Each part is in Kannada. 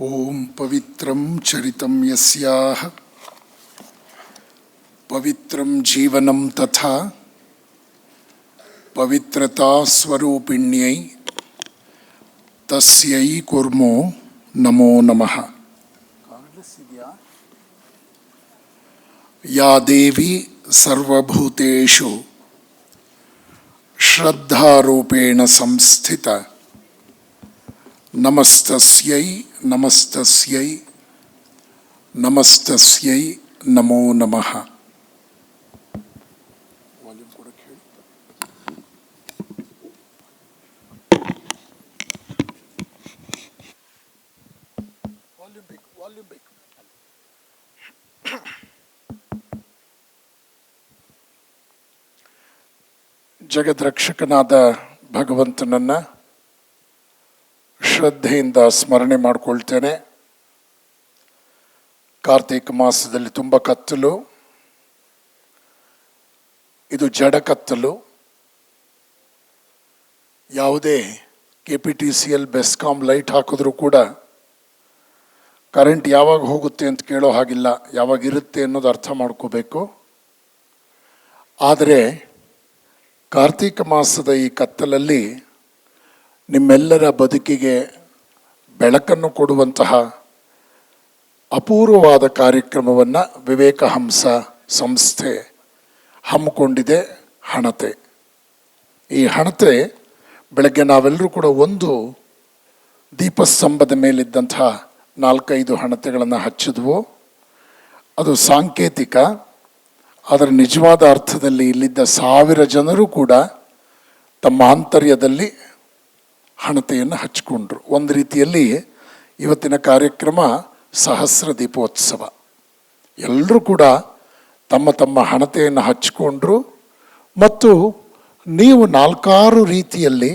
ಓಂ ಪವಿತ್ರಂ ಚರಿತಂ ಯಸ್ಯಾಹ ಪವಿತ್ರಂ ಜೀವನಂ ತಥಾ ಪವಿತ್ರತಾ ಸ್ವರೂಪಿಣ್ಯೈ ತಸ್ಯೈ ಕುರ್ಮೋ ನಮೋ ನಮಃ. ಯಾ ದೇವಿ ಸರ್ವಭೂತೇಷು ಶ್ರದ್ಧಾರೂಪೇಣ ಸಂಸ್ಥಿತ ನಮಸ್ತಸ್ಯೈ ನಮಸ್ತಸ್ಯೈ ನಮಸ್ತಸ್ಯೈ ನಮೋ ನಮಃ. ಜಗದ್ರಕ್ಷಕನಾದ ಭಗವಂತನನ್ನ ಶ್ರದ್ಧೆಯಿಂದ ಸ್ಮರಣೆ ಮಾಡಿಕೊಳ್ತೇನೆ. ಕಾರ್ತಿಕ ಮಾಸದಲ್ಲಿ ತುಂಬ ಕತ್ತಲು, ಇದು ಜಡ ಕತ್ತಲು. ಯಾವುದೇ KPTCL ಬೆಸ್ಕಾಂ ಲೈಟ್ ಹಾಕಿದ್ರೂ ಕೂಡ ಕರೆಂಟ್ ಯಾವಾಗ ಹೋಗುತ್ತೆ ಅಂತ ಕೇಳೋ ಹಾಗಿಲ್ಲ, ಯಾವಾಗ ಇರುತ್ತೆ ಅನ್ನೋದು ಅರ್ಥ ಮಾಡ್ಕೋಬೇಕು. ಆದರೆ ಕಾರ್ತಿಕ ಮಾಸದ ಈ ಕತ್ತಲಲ್ಲಿ ನಿಮ್ಮೆಲ್ಲರ ಬದುಕಿಗೆ ಬೆಳಕನ್ನು ಕೊಡುವಂತಹ ಅಪೂರ್ವವಾದ ಕಾರ್ಯಕ್ರಮವನ್ನು ವಿವೇಕ ಹಂಸ ಸಂಸ್ಥೆ ಹಮ್ಮಿಕೊಂಡಿದೆ. ಹಣತೆ. ಈ ಹಣತೆ ಬೆಳಗ್ಗೆ ನಾವೆಲ್ಲರೂ ಕೂಡ ಒಂದು ದೀಪಸ್ತಂಭದ ಮೇಲಿದ್ದಂತಹ 4-5 ಹಣತೆಗಳನ್ನು ಹಚ್ಚಿದ್ವು. ಅದು ಸಾಂಕೇತಿಕ. ಅದರ ನಿಜವಾದ ಅರ್ಥದಲ್ಲಿ ಇಲ್ಲಿದ್ದ 1000 ಜನರು ಕೂಡ ತಮ್ಮ ಆಂತರ್ಯದಲ್ಲಿ ಹಣತೆಯನ್ನು ಹಚ್ಕೊಂಡ್ರು. ಒಂದು ರೀತಿಯಲ್ಲಿ ಇವತ್ತಿನ ಕಾರ್ಯಕ್ರಮ ಸಹಸ್ರ ದೀಪೋತ್ಸವ. ಎಲ್ಲರೂ ಕೂಡ ತಮ್ಮ ತಮ್ಮ ಹಣತೆಯನ್ನು ಹಚ್ಕೊಂಡ್ರು ಮತ್ತು ನೀವು 4-6 ರೀತಿಯಲ್ಲಿ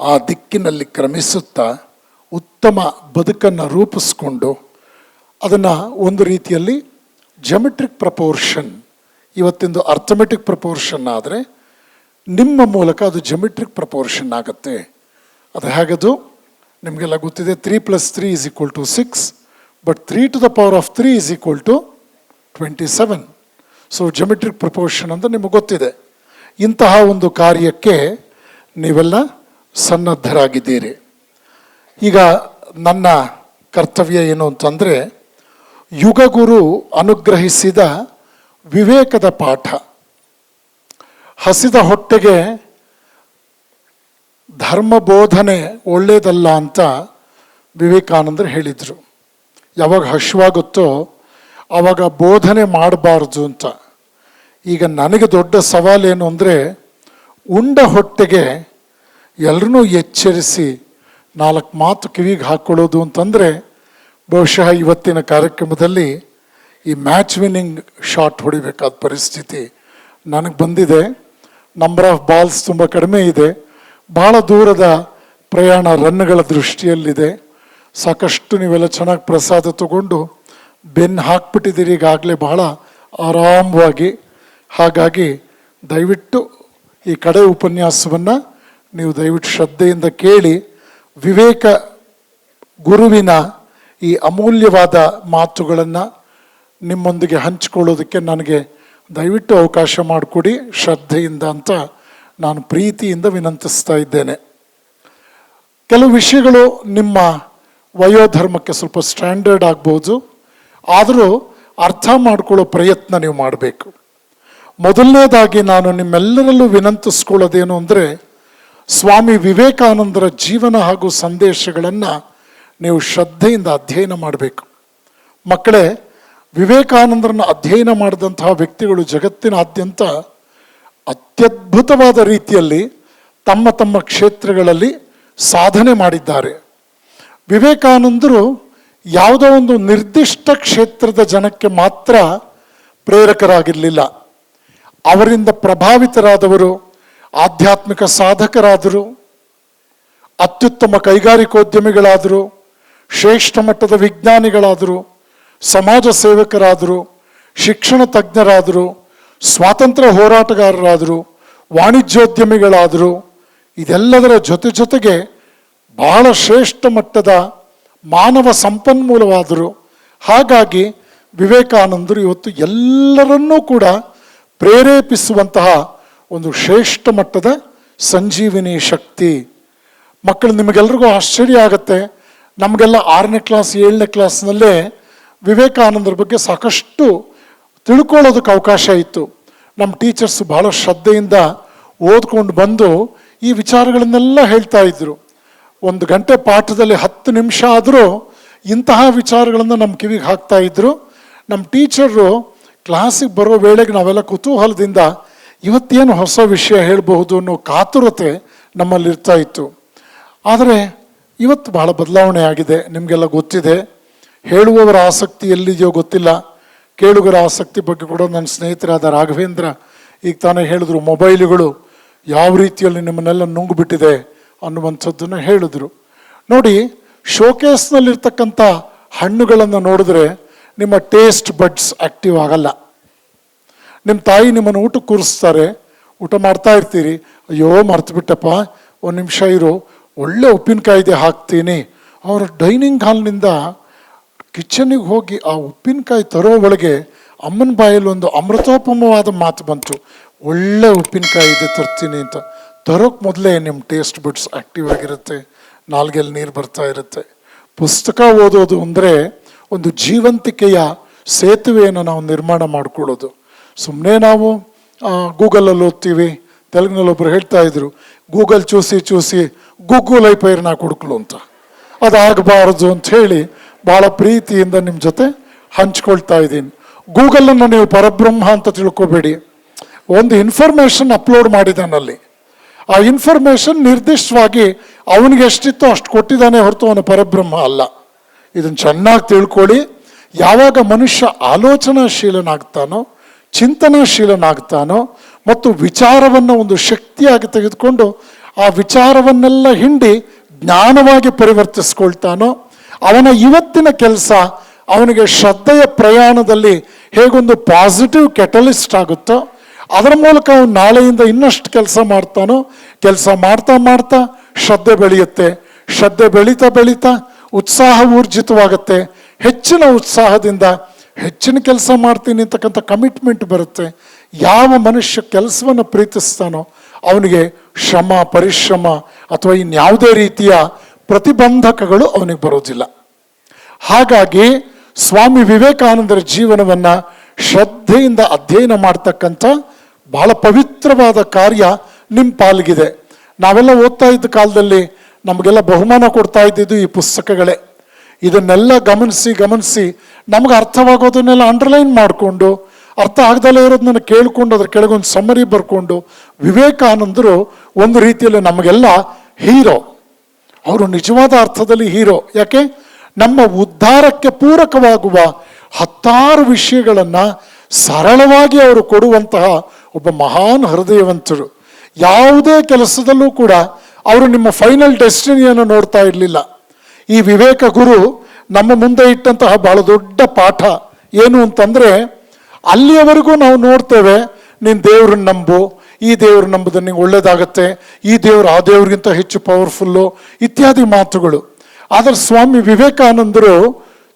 ಆ ದಿಕ್ಕಿನಲ್ಲಿ ಕ್ರಮಿಸುತ್ತಾ ಉತ್ತಮ ಬದುಕನ್ನು ರೂಪಿಸ್ಕೊಂಡು ಅದನ್ನು ಒಂದು ರೀತಿಯಲ್ಲಿ ಜಮೆಟ್ರಿಕ್ ಪ್ರಪೋರ್ಷನ್, ಇವತ್ತಿಂದು ಅರ್ಥಮೆಟಿಕ್ ಪ್ರಪೋರ್ಷನ್ ಆದರೆ ನಿಮ್ಮ ಮೂಲಕ ಅದು ಜಮೆಟ್ರಿಕ್ ಪ್ರಪೋರ್ಷನ್ ಆಗುತ್ತೆ. ಅದು ಹೇಗದು ನಿಮಗೆಲ್ಲ ಗೊತ್ತಿದೆ. 3 + 3 = 6, but 3 to the power of 3 = 27. So geometric proportion ಅಂತ ನಿಮಗೆ ಗೊತ್ತಿದೆ. ಇಂತಹ ಒಂದು ಕಾರ್ಯಕ್ಕೆ ನೀವೆಲ್ಲ ಸನ್ನದ್ಧರಾಗಿದ್ದೀರಿ. ಈಗ ನನ್ನ ಕರ್ತವ್ಯ ಏನು ಅಂತಂದರೆ, ಯುಗಗುರು ಅನುಗ್ರಹಿಸಿದ ವಿವೇಕದ ಪಾಠ. ಹಸಿದ ಹೊಟ್ಟೆಗೆ ಧರ್ಮ ಬೋಧನೆ ಒಳ್ಳೆಯದಲ್ಲ ಅಂತ ವಿವೇಕಾನಂದರು ಹೇಳಿದರು. ಯಾವಾಗ ಹಸಿವಾಗುತ್ತೋ ಆವಾಗ ಬೋಧನೆ ಮಾಡಬಾರ್ದು ಅಂತ. ಈಗ ನನಗೆ ದೊಡ್ಡ ಸವಾಲೇನು ಅಂದರೆ, ಉಂಡ ಹೊಟ್ಟೆಗೆ ಎಲ್ಲರನ್ನೂ ಎಚ್ಚರಿಸಿ 4 ಮಾತು ಕಿವಿಗೆ ಹಾಕ್ಕೊಳ್ಳೋದು ಅಂತಂದರೆ, ಬಹುಶಃ ಇವತ್ತಿನ ಕಾರ್ಯಕ್ರಮದಲ್ಲಿ ಈ ಮ್ಯಾಚ್ ವಿನ್ನಿಂಗ್ ಶಾಟ್ ಹೊಡಿಬೇಕಾದ ಪರಿಸ್ಥಿತಿ ನನಗೆ ಬಂದಿದೆ. ನಂಬರ್ ಆಫ್ ಬಾಲ್ಸ್ ತುಂಬ ಕಡಿಮೆ ಇದೆ. ಭಾಳ ದೂರದ ಪ್ರಯಾಣ ರನ್ಗಳ ದೃಷ್ಟಿಯಲ್ಲಿದೆ. ಸಾಕಷ್ಟು ನೀವೆಲ್ಲ ಚೆನ್ನಾಗಿ ಪ್ರಸಾದ ತಗೊಂಡು ಬೆನ್ನು ಹಾಕ್ಬಿಟ್ಟಿದ್ದೀರಿ ಈಗಾಗಲೇ ಬಹಳ ಆರಾಮವಾಗಿ. ಹಾಗಾಗಿ ದಯವಿಟ್ಟು ಈ ಕಡೆ ಉಪನ್ಯಾಸವನ್ನು ನೀವು ದಯವಿಟ್ಟು ಶ್ರದ್ಧೆಯಿಂದ ಕೇಳಿ. ವಿವೇಕ ಗುರುವಿನ ಈ ಅಮೂಲ್ಯವಾದ ಮಾತುಗಳನ್ನು ನಿಮ್ಮೊಂದಿಗೆ ಹಂಚಿಕೊಳ್ಳೋದಕ್ಕೆ ನನಗೆ ದಯವಿಟ್ಟು ಅವಕಾಶ ಮಾಡಿಕೊಡಿ ಶ್ರದ್ಧೆಯಿಂದ ಅಂತ ನಾನು ಪ್ರೀತಿಯಿಂದ ವಿನಂತಿಸ್ತಾ ಇದ್ದೇನೆ. ಕೆಲವು ವಿಷಯಗಳು ನಿಮ್ಮ ವಯೋಧರ್ಮಕ್ಕೆ ಸ್ವಲ್ಪ ಸ್ಟ್ಯಾಂಡರ್ಡ್ ಆಗ್ಬೋದು, ಆದರೂ ಅರ್ಥ ಮಾಡಿಕೊಳ್ಳೋ ಪ್ರಯತ್ನ ನೀವು ಮಾಡಬೇಕು. ಮೊದಲನೇದಾಗಿ ನಾನು ನಿಮ್ಮೆಲ್ಲರಲ್ಲೂ ವಿನಂತಿಸ್ಕೊಳ್ಳೋದೇನು ಅಂದರೆ, ಸ್ವಾಮಿ ವಿವೇಕಾನಂದರ ಜೀವನ ಹಾಗೂ ಸಂದೇಶಗಳನ್ನು ನೀವು ಶ್ರದ್ಧೆಯಿಂದ ಅಧ್ಯಯನ ಮಾಡಬೇಕು. ಮಕ್ಕಳೇ, ವಿವೇಕಾನಂದರನ್ನು ಅಧ್ಯಯನ ಮಾಡಿದಂತಹ ವ್ಯಕ್ತಿಗಳು ಜಗತ್ತಿನಾದ್ಯಂತ ಅತ್ಯದ್ಭುತವಾದ ರೀತಿಯಲ್ಲಿ ತಮ್ಮ ತಮ್ಮ ಕ್ಷೇತ್ರಗಳಲ್ಲಿ ಸಾಧನೆ ಮಾಡಿದ್ದಾರೆ. ವಿವೇಕಾನಂದರು ಯಾವುದೋ ಒಂದು ನಿರ್ದಿಷ್ಟ ಕ್ಷೇತ್ರದ ಜನಕ್ಕೆ ಮಾತ್ರ ಪ್ರೇರಕರಾಗಿರಲಿಲ್ಲ. ಅವರಿಂದ ಪ್ರಭಾವಿತರಾದವರು ಆಧ್ಯಾತ್ಮಿಕ ಸಾಧಕರಾದರು, ಅತ್ಯುತ್ತಮ ಕೈಗಾರಿಕೋದ್ಯಮಿಗಳಾದರು, ಶ್ರೇಷ್ಠ ಮಟ್ಟದ ವಿಜ್ಞಾನಿಗಳಾದರು, ಸಮಾಜ ಸೇವಕರಾದರು, ಶಿಕ್ಷಣ ತಜ್ಞರಾದರು, ಸ್ವಾತಂತ್ರ್ಯ ಹೋರಾಟಗಾರರಾದರು, ವಾಣಿಜ್ಯೋದ್ಯಮಿಗಳಾದರು. ಇದೆಲ್ಲದರ ಜೊತೆಗೆ ಬಹಳ ಶ್ರೇಷ್ಠ ಮಟ್ಟದ ಮಾನವ ಸಂಪನ್ಮೂಲವಾದರು. ಹಾಗಾಗಿ ವಿವೇಕಾನಂದರು ಇವತ್ತು ಎಲ್ಲರನ್ನೂ ಕೂಡ ಪ್ರೇರೇಪಿಸುವಂತಹ ಒಂದು ಶ್ರೇಷ್ಠ ಮಟ್ಟದ ಸಂಜೀವಿನಿ ಶಕ್ತಿ. ಮಕ್ಕಳು, ನಿಮಗೆಲ್ರಿಗೂ ಆಶ್ಚರ್ಯ ಆಗುತ್ತೆ, ನಮಗೆಲ್ಲ 6ನೇ ಕ್ಲಾಸ್ 7ನೇ ಕ್ಲಾಸ್ನಲ್ಲೇ ವಿವೇಕಾನಂದರ ಬಗ್ಗೆ ಸಾಕಷ್ಟು ತಿಳ್ಕೊಳ್ಳೋದಕ್ಕೆ ಅವಕಾಶ ಇತ್ತು. ನಮ್ಮ ಟೀಚರ್ಸ್ ಭಾಳ ಶ್ರದ್ಧೆಯಿಂದ ಓದ್ಕೊಂಡು ಬಂದು ಈ ವಿಚಾರಗಳನ್ನೆಲ್ಲ ಹೇಳ್ತಾ ಇದ್ರು. 1 ಗಂಟೆ ಪಾಠದಲ್ಲಿ 10 ನಿಮಿಷ ಆದರೂ ಇಂತಹ ವಿಚಾರಗಳನ್ನು ನಮ್ಮ ಕಿವಿಗೆ ಹಾಕ್ತಾ ಇದ್ರು. ನಮ್ಮ ಟೀಚರು ಕ್ಲಾಸಿಗೆ ಬರೋ ವೇಳೆಗೆ ನಾವೆಲ್ಲ ಕುತೂಹಲದಿಂದ ಇವತ್ತೇನು ಹೊಸ ವಿಷಯ ಹೇಳಬಹುದು ಅನ್ನೋ ಕಾತುರತೆ ನಮ್ಮಲ್ಲಿರ್ತಾ ಇತ್ತು. ಆದರೆ ಇವತ್ತು ಬಹಳ ಬದಲಾವಣೆ ಆಗಿದೆ, ನಿಮಗೆಲ್ಲ ಗೊತ್ತಿದೆ. ಹೇಳುವವರ ಆಸಕ್ತಿ ಎಲ್ಲಿದೆಯೋ ಗೊತ್ತಿಲ್ಲ, ಕೇಳುಗರ ಆಸಕ್ತಿ ಬಗ್ಗೆ ಕೂಡ ನನ್ನ ಸ್ನೇಹಿತರಾದ ರಾಘವೇಂದ್ರ ಈಗ ತಾನೇ ಹೇಳಿದ್ರು, ಮೊಬೈಲುಗಳು ಯಾವ ರೀತಿಯಲ್ಲಿ ನಿಮ್ಮನ್ನೆಲ್ಲ ನುಂಗುಬಿಟ್ಟಿದೆ ಅನ್ನುವಂಥದ್ದನ್ನು ಹೇಳಿದ್ರು. ನೋಡಿ, ಶೋಕೇಸ್ನಲ್ಲಿರ್ತಕ್ಕಂಥ ಹಣ್ಣುಗಳನ್ನು ನೋಡಿದ್ರೆ ನಿಮ್ಮ ಟೇಸ್ಟ್ ಬಡ್ಸ್ ಆ್ಯಕ್ಟಿವ್ ಆಗಲ್ಲ. ನಿಮ್ಮ ತಾಯಿ ನಿಮ್ಮನ್ನು ಊಟಕ್ಕೆ ಕೂರಿಸ್ತಾರೆ, ಊಟ ಮಾಡ್ತಾ ಇರ್ತೀರಿ, ಅಯ್ಯೋ ಮರ್ತುಬಿಟ್ಟಪ್ಪ, 1 ನಿಮಿಷ ಇರು, ಒಳ್ಳೆ ಉಪ್ಪಿನಕಾಯಿ ಇದೆ ಹಾಕ್ತೀನಿ. ಅವರ ಡೈನಿಂಗ್ ಹಾಲ್ನಿಂದ ಕಿಚನ್ನಿಗೆ ಹೋಗಿ ಆ ಉಪ್ಪಿನಕಾಯಿ ತರೋ ಒಳಗೆ ಅಮ್ಮನ ಬಾಯಲ್ಲಿ ಒಂದು ಅಮೃತೋಪಮವಾದ ಮಾತು ಬಂತು, ಒಳ್ಳೆ ಉಪ್ಪಿನಕಾಯಿ ಇದೆ ತರ್ತೀನಿ ಅಂತ. ತರೋಕ್ಕೆ ಮೊದಲೇ ನಿಮ್ಮ ಟೇಸ್ಟ್ ಬಡ್ಸ್ ಆ್ಯಕ್ಟಿವ್ ಆಗಿರುತ್ತೆ, ನಾಲ್ಗೆಲ್ಲಿ ನೀರು ಬರ್ತಾ ಇರುತ್ತೆ. ಪುಸ್ತಕ ಓದೋದು ಅಂದರೆ ಒಂದು ಜೀವಂತಿಕೆಯ ಸೇತುವೆಯನ್ನು ನಾವು ನಿರ್ಮಾಣ ಮಾಡಿಕೊಳ್ಳೋದು. ಸುಮ್ಮನೆ ನಾವು ಗೂಗಲಲ್ಲಿ ಓದ್ತೀವಿ. ತೆಲುಗಿನಲ್ಲಿ ಒಬ್ಬರು ಹೇಳ್ತಾ ಇದ್ರು, ಗೂಗಲ್ ಚೂಸಿ ಗೂಗಲ್ ಐಪೈರ್ನ ಕೊಡ್ಕಲು ಅಂತ. ಅದಾಗಬಾರ್ದು ಅಂತ ಹೇಳಿ ಭಾಳ ಪ್ರೀತಿಯಿಂದ ನಿಮ್ಮ ಜೊತೆ ಹಂಚ್ಕೊಳ್ತಾ ಇದ್ದೀನಿ. ಗೂಗಲನ್ನು ನೀವು ಪರಬ್ರಹ್ಮ ಅಂತ ತಿಳ್ಕೊಬೇಡಿ. ಒಂದು ಇನ್ಫಾರ್ಮೇಷನ್ ಅಪ್ಲೋಡ್ ಮಾಡಿದ್ದಾನಲ್ಲಿ, ಆ ಇನ್ಫಾರ್ಮೇಷನ್ ನಿರ್ದಿಷ್ಟವಾಗಿ ಅವನಿಗೆ ಎಷ್ಟಿತ್ತೋ ಅಷ್ಟು ಕೊಟ್ಟಿದ್ದಾನೆ ಹೊರತು ಅವನು ಪರಬ್ರಹ್ಮ ಅಲ್ಲ. ಇದನ್ನು ಚೆನ್ನಾಗಿ ತಿಳ್ಕೊಳ್ಳಿ. ಯಾವಾಗ ಮನುಷ್ಯ ಆಲೋಚನಾಶೀಲನಾಗ್ತಾನೋ, ಚಿಂತನಾಶೀಲನಾಗ್ತಾನೋ ಮತ್ತು ವಿಚಾರವನ್ನು ಒಂದು ಶಕ್ತಿಯಾಗಿ ತೆಗೆದುಕೊಂಡು ಆ ವಿಚಾರವನ್ನೆಲ್ಲ ಹಿಂಡಿ ಜ್ಞಾನವಾಗಿ ಪರಿವರ್ತಿಸ್ಕೊಳ್ತಾನೋ, ಅವನ ಇವತ್ತಿನ ಕೆಲಸ ಅವನಿಗೆ ಶ್ರದ್ಧೆಯ ಪ್ರಯಾಣದಲ್ಲಿ ಹೇಗೊಂದು ಪಾಸಿಟಿವ್ ಕೆಟಲಿಸ್ಟ್ ಆಗುತ್ತೋ ಅದರ ಮೂಲಕ ಅವನು ನಾಳೆಯಿಂದ ಇನ್ನಷ್ಟು ಕೆಲಸ ಮಾಡ್ತಾನೋ. ಕೆಲಸ ಮಾಡ್ತಾ ಮಾಡ್ತಾ ಶ್ರದ್ಧೆ ಬೆಳೆಯುತ್ತೆ. ಶ್ರದ್ಧೆ ಬೆಳೀತಾ ಉತ್ಸಾಹ ಊರ್ಜಿತವಾಗುತ್ತೆ. ಹೆಚ್ಚಿನ ಉತ್ಸಾಹದಿಂದ ಹೆಚ್ಚಿನ ಕೆಲಸ ಮಾಡ್ತೀನಿ ಅಂತಕ್ಕಂಥ ಕಮಿಟ್ಮೆಂಟ್ ಬರುತ್ತೆ. ಯಾವ ಮನುಷ್ಯ ಕೆಲಸವನ್ನು ಪ್ರೀತಿಸ್ತಾನೋ ಅವನಿಗೆ ಶ್ರಮ, ಪರಿಶ್ರಮ ಅಥವಾ ಇನ್ಯಾವುದೇ ರೀತಿಯ ಪ್ರತಿಬಂಧಕಗಳು ಅವನಿಗೆ ಬರೋದಿಲ್ಲ. ಹಾಗಾಗಿ ಸ್ವಾಮಿ ವಿವೇಕಾನಂದರ ಜೀವನವನ್ನು ಶ್ರದ್ಧೆಯಿಂದ ಅಧ್ಯಯನ ಮಾಡ್ತಕ್ಕಂಥ ಬಹಳ ಪವಿತ್ರವಾದ ಕಾರ್ಯ ನಿಮ್ಮ ಪಾಲಿಗಿದೆ. ನಾವೆಲ್ಲ ಓದ್ತಾ ಇದ್ದ ಕಾಲದಲ್ಲಿ ನಮಗೆಲ್ಲ ಬಹುಮಾನ ಕೊಡ್ತಾ ಇದ್ದಿದ್ದು ಈ ಪುಸ್ತಕಗಳೇ. ಇದನ್ನೆಲ್ಲ ಗಮನಿಸಿ ನಮಗೆ ಅರ್ಥವಾಗೋದನ್ನೆಲ್ಲ ಅಂಡರ್ಲೈನ್ ಮಾಡಿಕೊಂಡು, ಅರ್ಥ ಆಗದಲ್ಲೇ ಇರೋದನ್ನ ಕೇಳಿಕೊಂಡು ಅದ್ರ ಕೆಳಗೊಂದು ಸಮ್ಮರಿ ಬರ್ಕೊಂಡು, ವಿವೇಕಾನಂದರು ಒಂದು ರೀತಿಯಲ್ಲಿ ನಮಗೆಲ್ಲ ಹೀರೋ. ಅವರು ನಿಜವಾದ ಅರ್ಥದಲ್ಲಿ ಹೀರೋ. ಯಾಕೆ? ನಮ್ಮ ಉದ್ಧಾರಕ್ಕೆ ಪೂರಕವಾಗುವ 10 ವಿಷಯಗಳನ್ನು ಸರಳವಾಗಿ ಅವರು ಕೊಡುವಂತಹ ಒಬ್ಬ ಮಹಾನ್ ಹೃದಯವಂತರು. ಯಾವುದೇ ಕೆಲಸದಲ್ಲೂ ಕೂಡ ಅವರು ನಿಮ್ಮ ಫೈನಲ್ ಡೆಸ್ಟಿನಿಯನ್ನು ನೋಡ್ತಾ ಇರಲಿಲ್ಲ. ಈ ವಿವೇಕ ಗುರು ನಮ್ಮ ಮುಂದೆ ಇಟ್ಟಂತಹ ಬಹಳ ದೊಡ್ಡ ಪಾಠ ಏನು ಅಂತಂದರೆ, ಅಲ್ಲಿಯವರೆಗೂ ನಾವು ನೋಡ್ತೇವೆ, ನೀನು ದೇವ್ರನ್ನ ನಂಬು, ಈ ದೇವ್ರು ನಂಬುದು ನಿಂಗೆ ಒಳ್ಳೇದಾಗತ್ತೆ, ಈ ದೇವ್ರು ಆ ದೇವ್ರಿಗಿಂತ ಹೆಚ್ಚು ಪವರ್ಫುಲ್ಲು ಇತ್ಯಾದಿ ಮಾತುಗಳು. ಆದರೆ ಸ್ವಾಮಿ ವಿವೇಕಾನಂದರು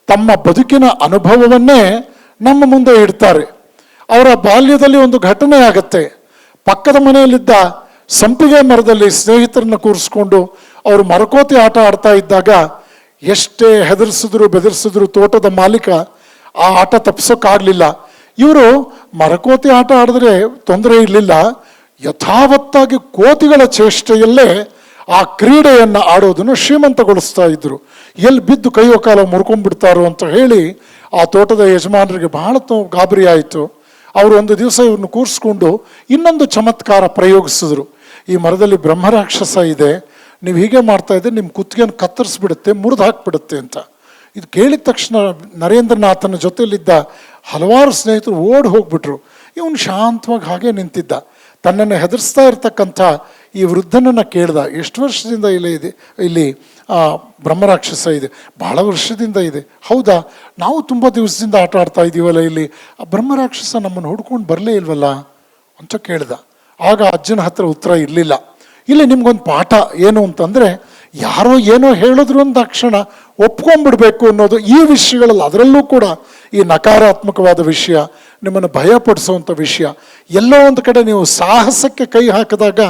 ತಮ್ಮ ಬದುಕಿನ ಅನುಭವವನ್ನೇ ನಮ್ಮ ಮುಂದೆ ಇಡ್ತಾರೆ. ಅವರ ಬಾಲ್ಯದಲ್ಲಿ ಒಂದು ಘಟನೆ ಆಗತ್ತೆ. ಪಕ್ಕದ ಮನೆಯಲ್ಲಿದ್ದ ಸಂಪಿಗೆ ಮರದಲ್ಲಿ ಸ್ನೇಹಿತರನ್ನ ಕೂರಿಸ್ಕೊಂಡು ಅವರು ಮರಕೋತಿ ಆಟ ಆಡ್ತಾ ಇದ್ದಾಗ ಎಷ್ಟೇ ಹೆದರ್ಸಿದ್ರು ಬೆದರಿಸಿದ್ರು ತೋಟದ ಮಾಲೀಕ ಆ ಆಟ ತಪ್ಪಿಸೋಕ್ಕಾಗಲಿಲ್ಲ. ಇವರು ಮರಕೋತಿ ಆಟ ಆಡಿದ್ರೆ ತೊಂದರೆ ಇರಲಿಲ್ಲ, ಯಥಾವತ್ತಾಗಿ ಕೋತಿಗಳ ಚೇಷ್ಟೆಯಲ್ಲೇ ಆ ಕ್ರೀಡೆಯನ್ನು ಆಡೋದನ್ನು ಶ್ರೀಮಂತಗೊಳಿಸ್ತಾ ಇದ್ರು. ಎಲ್ಲಿ ಬಿದ್ದು ಕೈಯೋ ಕಾಲ ಮುರ್ಕೊಂಡ್ಬಿಡ್ತಾರೋ ಅಂತ ಹೇಳಿ ಆ ತೋಟದ ಯಜಮಾನರಿಗೆ ಬಹಳ ಗಾಬರಿ ಆಯಿತು. ಅವರು ಒಂದು ದಿವಸ ಇವ್ರನ್ನ ಕೂರಿಸ್ಕೊಂಡು ಇನ್ನೊಂದು ಚಮತ್ಕಾರ ಪ್ರಯೋಗಿಸಿದ್ರು. ಈ ಮರದಲ್ಲಿ ಬ್ರಹ್ಮರಾಕ್ಷಸ ಇದೆ, ನೀವು ಹೀಗೆ ಮಾಡ್ತಾ ಇದ್ದರೆ ನಿಮ್ಮ ಕುತ್ತಿಗೆಯನ್ನು ಕತ್ತರಿಸ್ಬಿಡುತ್ತೆ, ಮುರಿದು ಹಾಕ್ಬಿಡುತ್ತೆ ಅಂತ. ಇದು ಕೇಳಿದ ತಕ್ಷಣ ನರೇಂದ್ರನಾಥನ ಜೊತೆಯಲ್ಲಿದ್ದ ಹಲವಾರು ಸ್ನೇಹಿತರು ಓಡಿ ಹೋಗ್ಬಿಟ್ರು. ಇವನು ಶಾಂತವಾಗಿ ಹಾಗೆ ನಿಂತಿದ್ದ. ತನ್ನನ್ನು ಹೆದರ್ಸ್ತಾ ಇರ್ತಕ್ಕಂಥ ಈ ವೃದ್ಧನನ್ನು ಕೇಳ್ದ, ಎಷ್ಟು ವರ್ಷದಿಂದ ಇಲ್ಲಿ ಬ್ರಹ್ಮರಾಕ್ಷಸ ಇದೆ? ಬಹಳ ವರ್ಷದಿಂದ ಇದೆ. ಹೌದಾ? ನಾವು ತುಂಬ ದಿವಸದಿಂದ ಆಟ ಆಡ್ತಾ ಇದ್ದೀವಲ್ಲ ಇಲ್ಲಿ, ಆ ಬ್ರಹ್ಮರಾಕ್ಷಸ ನಮ್ಮನ್ನು ಹುಡ್ಕೊಂಡು ಬರಲೇ ಇಲ್ವಲ್ಲ ಅಂತ ಕೇಳ್ದ. ಆಗ ಅಜ್ಜನ ಹತ್ರ ಉತ್ತರ ಇರಲಿಲ್ಲ. ಇಲ್ಲಿ ನಿಮ್ಗೊಂದು ಪಾಠ ಏನು ಅಂತಂದರೆ, ಯಾರೋ ಏನೋ ಹೇಳಿದ್ರು ಅಂದ ತಕ್ಷಣ ಒಪ್ಕೊಂಡ್ಬಿಡ್ಬೇಕು ಅನ್ನೋದು ಈ ವಿಷಯಗಳಲ್ಲಿ, ಅದರಲ್ಲೂ ಕೂಡ ಈ ನಕಾರಾತ್ಮಕವಾದ ವಿಷಯ, ನಿಮ್ಮನ್ನು ಭಯಪಡಿಸುವಂಥ ವಿಷಯ, ಎಲ್ಲೋ ಒಂದು ಕಡೆ ನೀವು ಸಾಹಸಕ್ಕೆ ಕೈ ಹಾಕಿದಾಗ